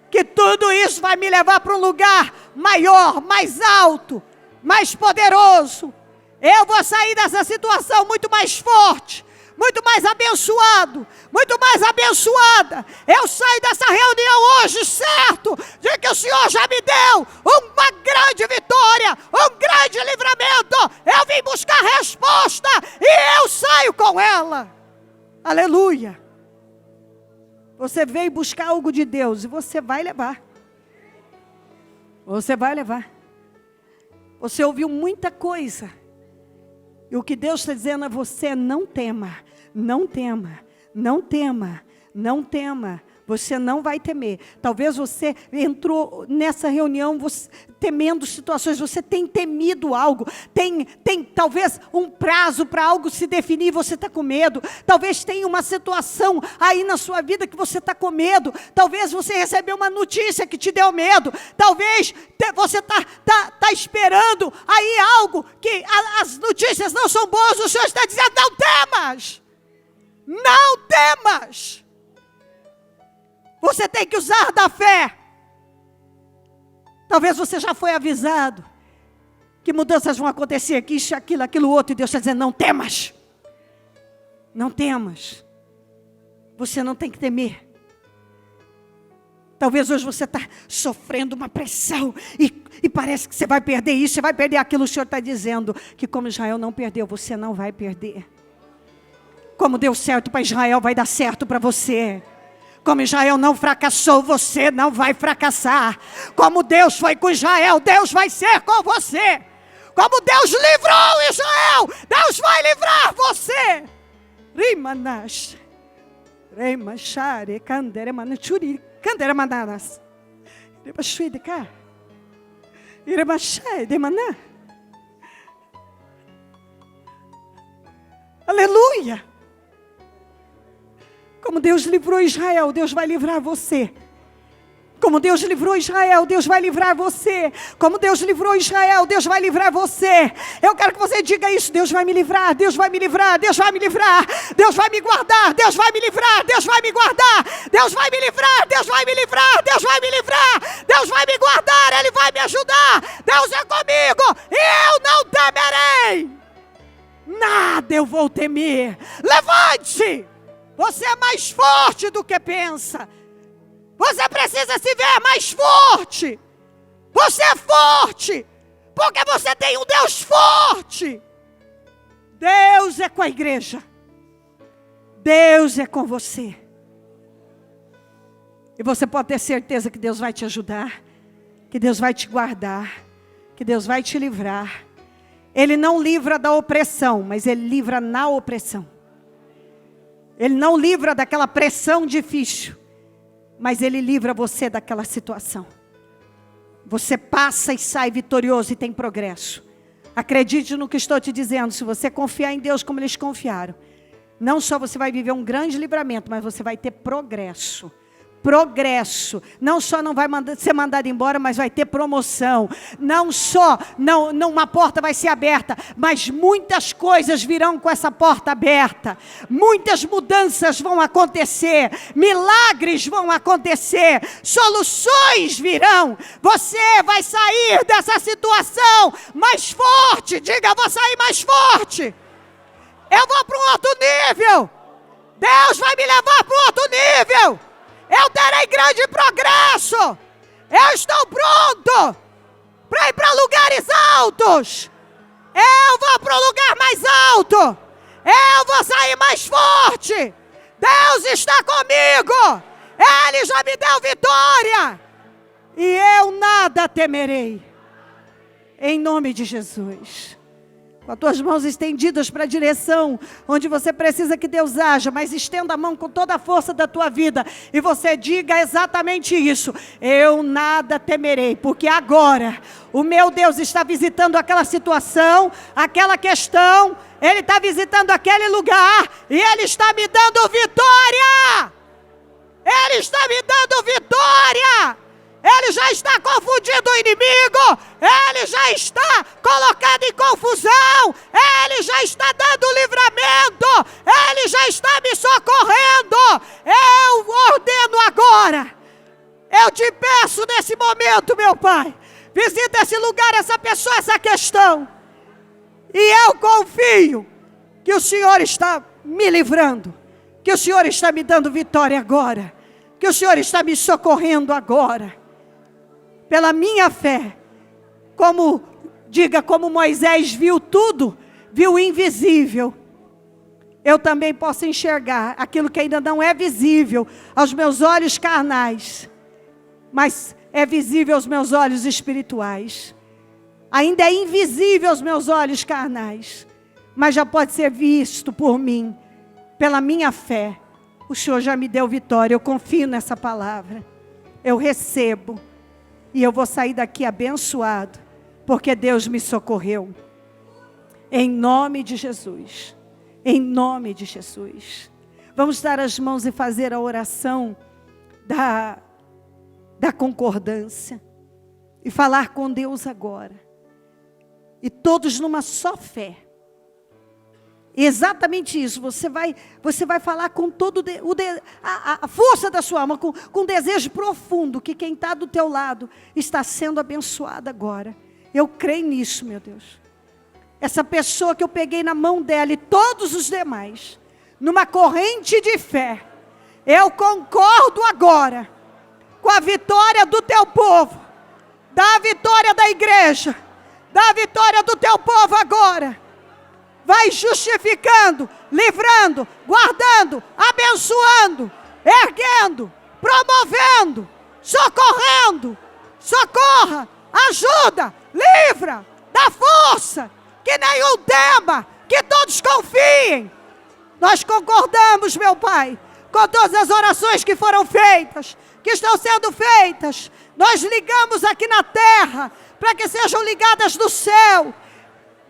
que tudo isso vai me levar para um lugar maior, mais alto, mais poderoso. Eu vou sair dessa situação muito mais forte, muito mais abençoado, muito mais abençoada. Eu saio dessa reunião hoje, certo, de que o Senhor já me deu uma grande vitória, um grande livramento. Eu vim buscar resposta e eu saio com ela. Aleluia. Você veio buscar algo de Deus e você vai levar. Você vai levar. Você ouviu muita coisa. E o que Deus está dizendo a você, não tema, não tema, não tema, não tema. Você não vai temer. Talvez você entrou nessa reunião temendo situações, você tem temido algo, tem talvez um prazo para algo se definir, você está com medo. Talvez tenha uma situação aí na sua vida que você está com medo. Talvez você recebeu uma notícia que te deu medo. Talvez você está esperando aí algo que as notícias não são boas. O Senhor está dizendo, não temas, não temas. Você tem que usar da fé. Talvez você já foi avisado que mudanças vão acontecer aqui, isso, aquilo outro, e Deus está dizendo, não temas. Não temas. Você não tem que temer. Talvez hoje você está sofrendo uma pressão e parece que você vai perder isso, você vai perder aquilo. O Senhor está dizendo que como Israel não perdeu, você não vai perder. Como deu certo para Israel, vai dar certo para você. Como Israel não fracassou, você não vai fracassar. Como Deus foi com Israel, Deus vai ser com você. Como Deus livrou Israel, Deus vai livrar você. Rimanash, Remachare, Kanderemanachuri, Kanderemananas, Rebashuideka, Irebachai de Maná. Aleluia. Como Deus livrou Israel, Deus vai livrar você. Como Deus livrou Israel, Deus vai livrar você. Como Deus livrou Israel, Deus vai livrar você. Eu quero que você diga isso. Deus vai me livrar, Deus vai me livrar, Deus vai me livrar. Deus vai me guardar, Deus vai me livrar, Deus vai me guardar. Deus vai me livrar, Deus vai me livrar, Deus vai me livrar. Deus vai me guardar, Ele vai me ajudar. Deus é comigo e eu não temerei. Nada eu vou temer. Levante-se. Você é mais forte do que pensa. Você precisa se ver mais forte. Você é forte, porque você tem um Deus forte. Deus é com a igreja. Deus é com você. E você pode ter certeza que Deus vai te ajudar, que Deus vai te guardar, que Deus vai te livrar. Ele não livra da opressão, mas Ele livra na opressão. Ele não livra daquela pressão difícil, mas Ele livra você daquela situação. Você passa e sai vitorioso e tem progresso. Acredite no que estou te dizendo. Se você confiar em Deus como eles confiaram, não só você vai viver um grande livramento, mas você vai ter progresso. Progresso. Não só não vai ser mandado embora, mas vai ter promoção. Não só uma porta vai ser aberta, mas muitas coisas virão com essa porta aberta. Muitas mudanças vão acontecer, milagres vão acontecer, soluções virão. Você vai sair dessa situação mais forte. Diga, vou sair mais forte. Eu vou para um outro nível. Deus vai me levar para um outro nível. Eu terei grande progresso. Eu estou pronto para ir para lugares altos. Eu vou para um lugar mais alto. Eu vou sair mais forte. Deus está comigo. Ele já me deu vitória. E eu nada temerei. Em nome de Jesus. Com as tuas mãos estendidas para a direção onde você precisa que Deus haja, mas estenda a mão com toda a força da tua vida e você diga exatamente isso: eu nada temerei, porque agora o meu Deus está visitando aquela situação, aquela questão, Ele está visitando aquele lugar e Ele está me dando vitória. Ele está me dando vitória. Ele já está confundindo o inimigo. Ele já está colocado em confusão. Ele já está dando livramento. Ele já está me socorrendo. Eu ordeno agora. Eu te peço nesse momento, meu Pai. Visita esse lugar, essa pessoa, essa questão. E eu confio que o Senhor está me livrando. Que o Senhor está me dando vitória agora. Que o Senhor está me socorrendo agora. Pela minha fé, como Moisés viu tudo, viu o invisível, eu também posso enxergar aquilo que ainda não é visível aos meus olhos carnais, mas é visível aos meus olhos espirituais. Ainda é invisível aos meus olhos carnais, mas já pode ser visto por mim, pela minha fé. O Senhor já me deu vitória, eu confio nessa palavra, eu recebo. E eu vou sair daqui abençoado, porque Deus me socorreu. Em nome de Jesus. Em nome de Jesus. Vamos dar as mãos e fazer a oração da concordância. E falar com Deus agora. E todos numa só fé. Exatamente isso, você vai falar com todo a força da sua alma, com desejo profundo, que quem está do teu lado está sendo abençoado agora. Eu creio nisso, meu Deus. Essa pessoa que eu peguei na mão dela e todos os demais, numa corrente de fé, eu concordo agora com a vitória do teu povo, da vitória da igreja, da vitória do teu povo agora. Vai justificando, livrando, guardando, abençoando, erguendo, promovendo, socorrendo. Socorra, ajuda, livra, dá força, que nenhum tema, que todos confiem. Nós concordamos, meu Pai, com todas as orações que foram feitas, que estão sendo feitas. Nós ligamos aqui na terra, para que sejam ligadas no céu.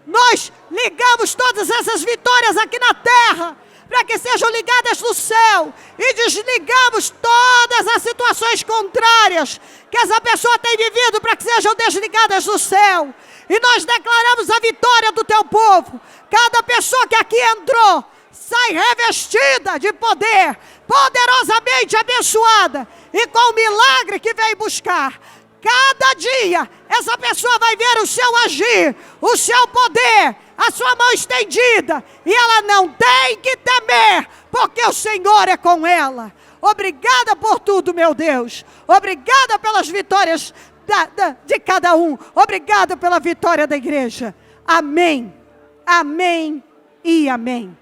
Nós ligamos todas essas vitórias aqui na terra, para que sejam ligadas no céu. E desligamos todas as situações contrárias que essa pessoa tem vivido, para que sejam desligadas do céu. E nós declaramos a vitória do teu povo. Cada pessoa que aqui entrou, sai revestida de poder, poderosamente abençoada, e com o milagre que veio buscar. Cada dia, essa pessoa vai ver o seu agir, o seu poder, a sua mão estendida. E ela não tem que temer, porque o Senhor é com ela. Obrigada por tudo, meu Deus. Obrigada pelas vitórias de cada um. Obrigada pela vitória da igreja. Amém, amém e amém.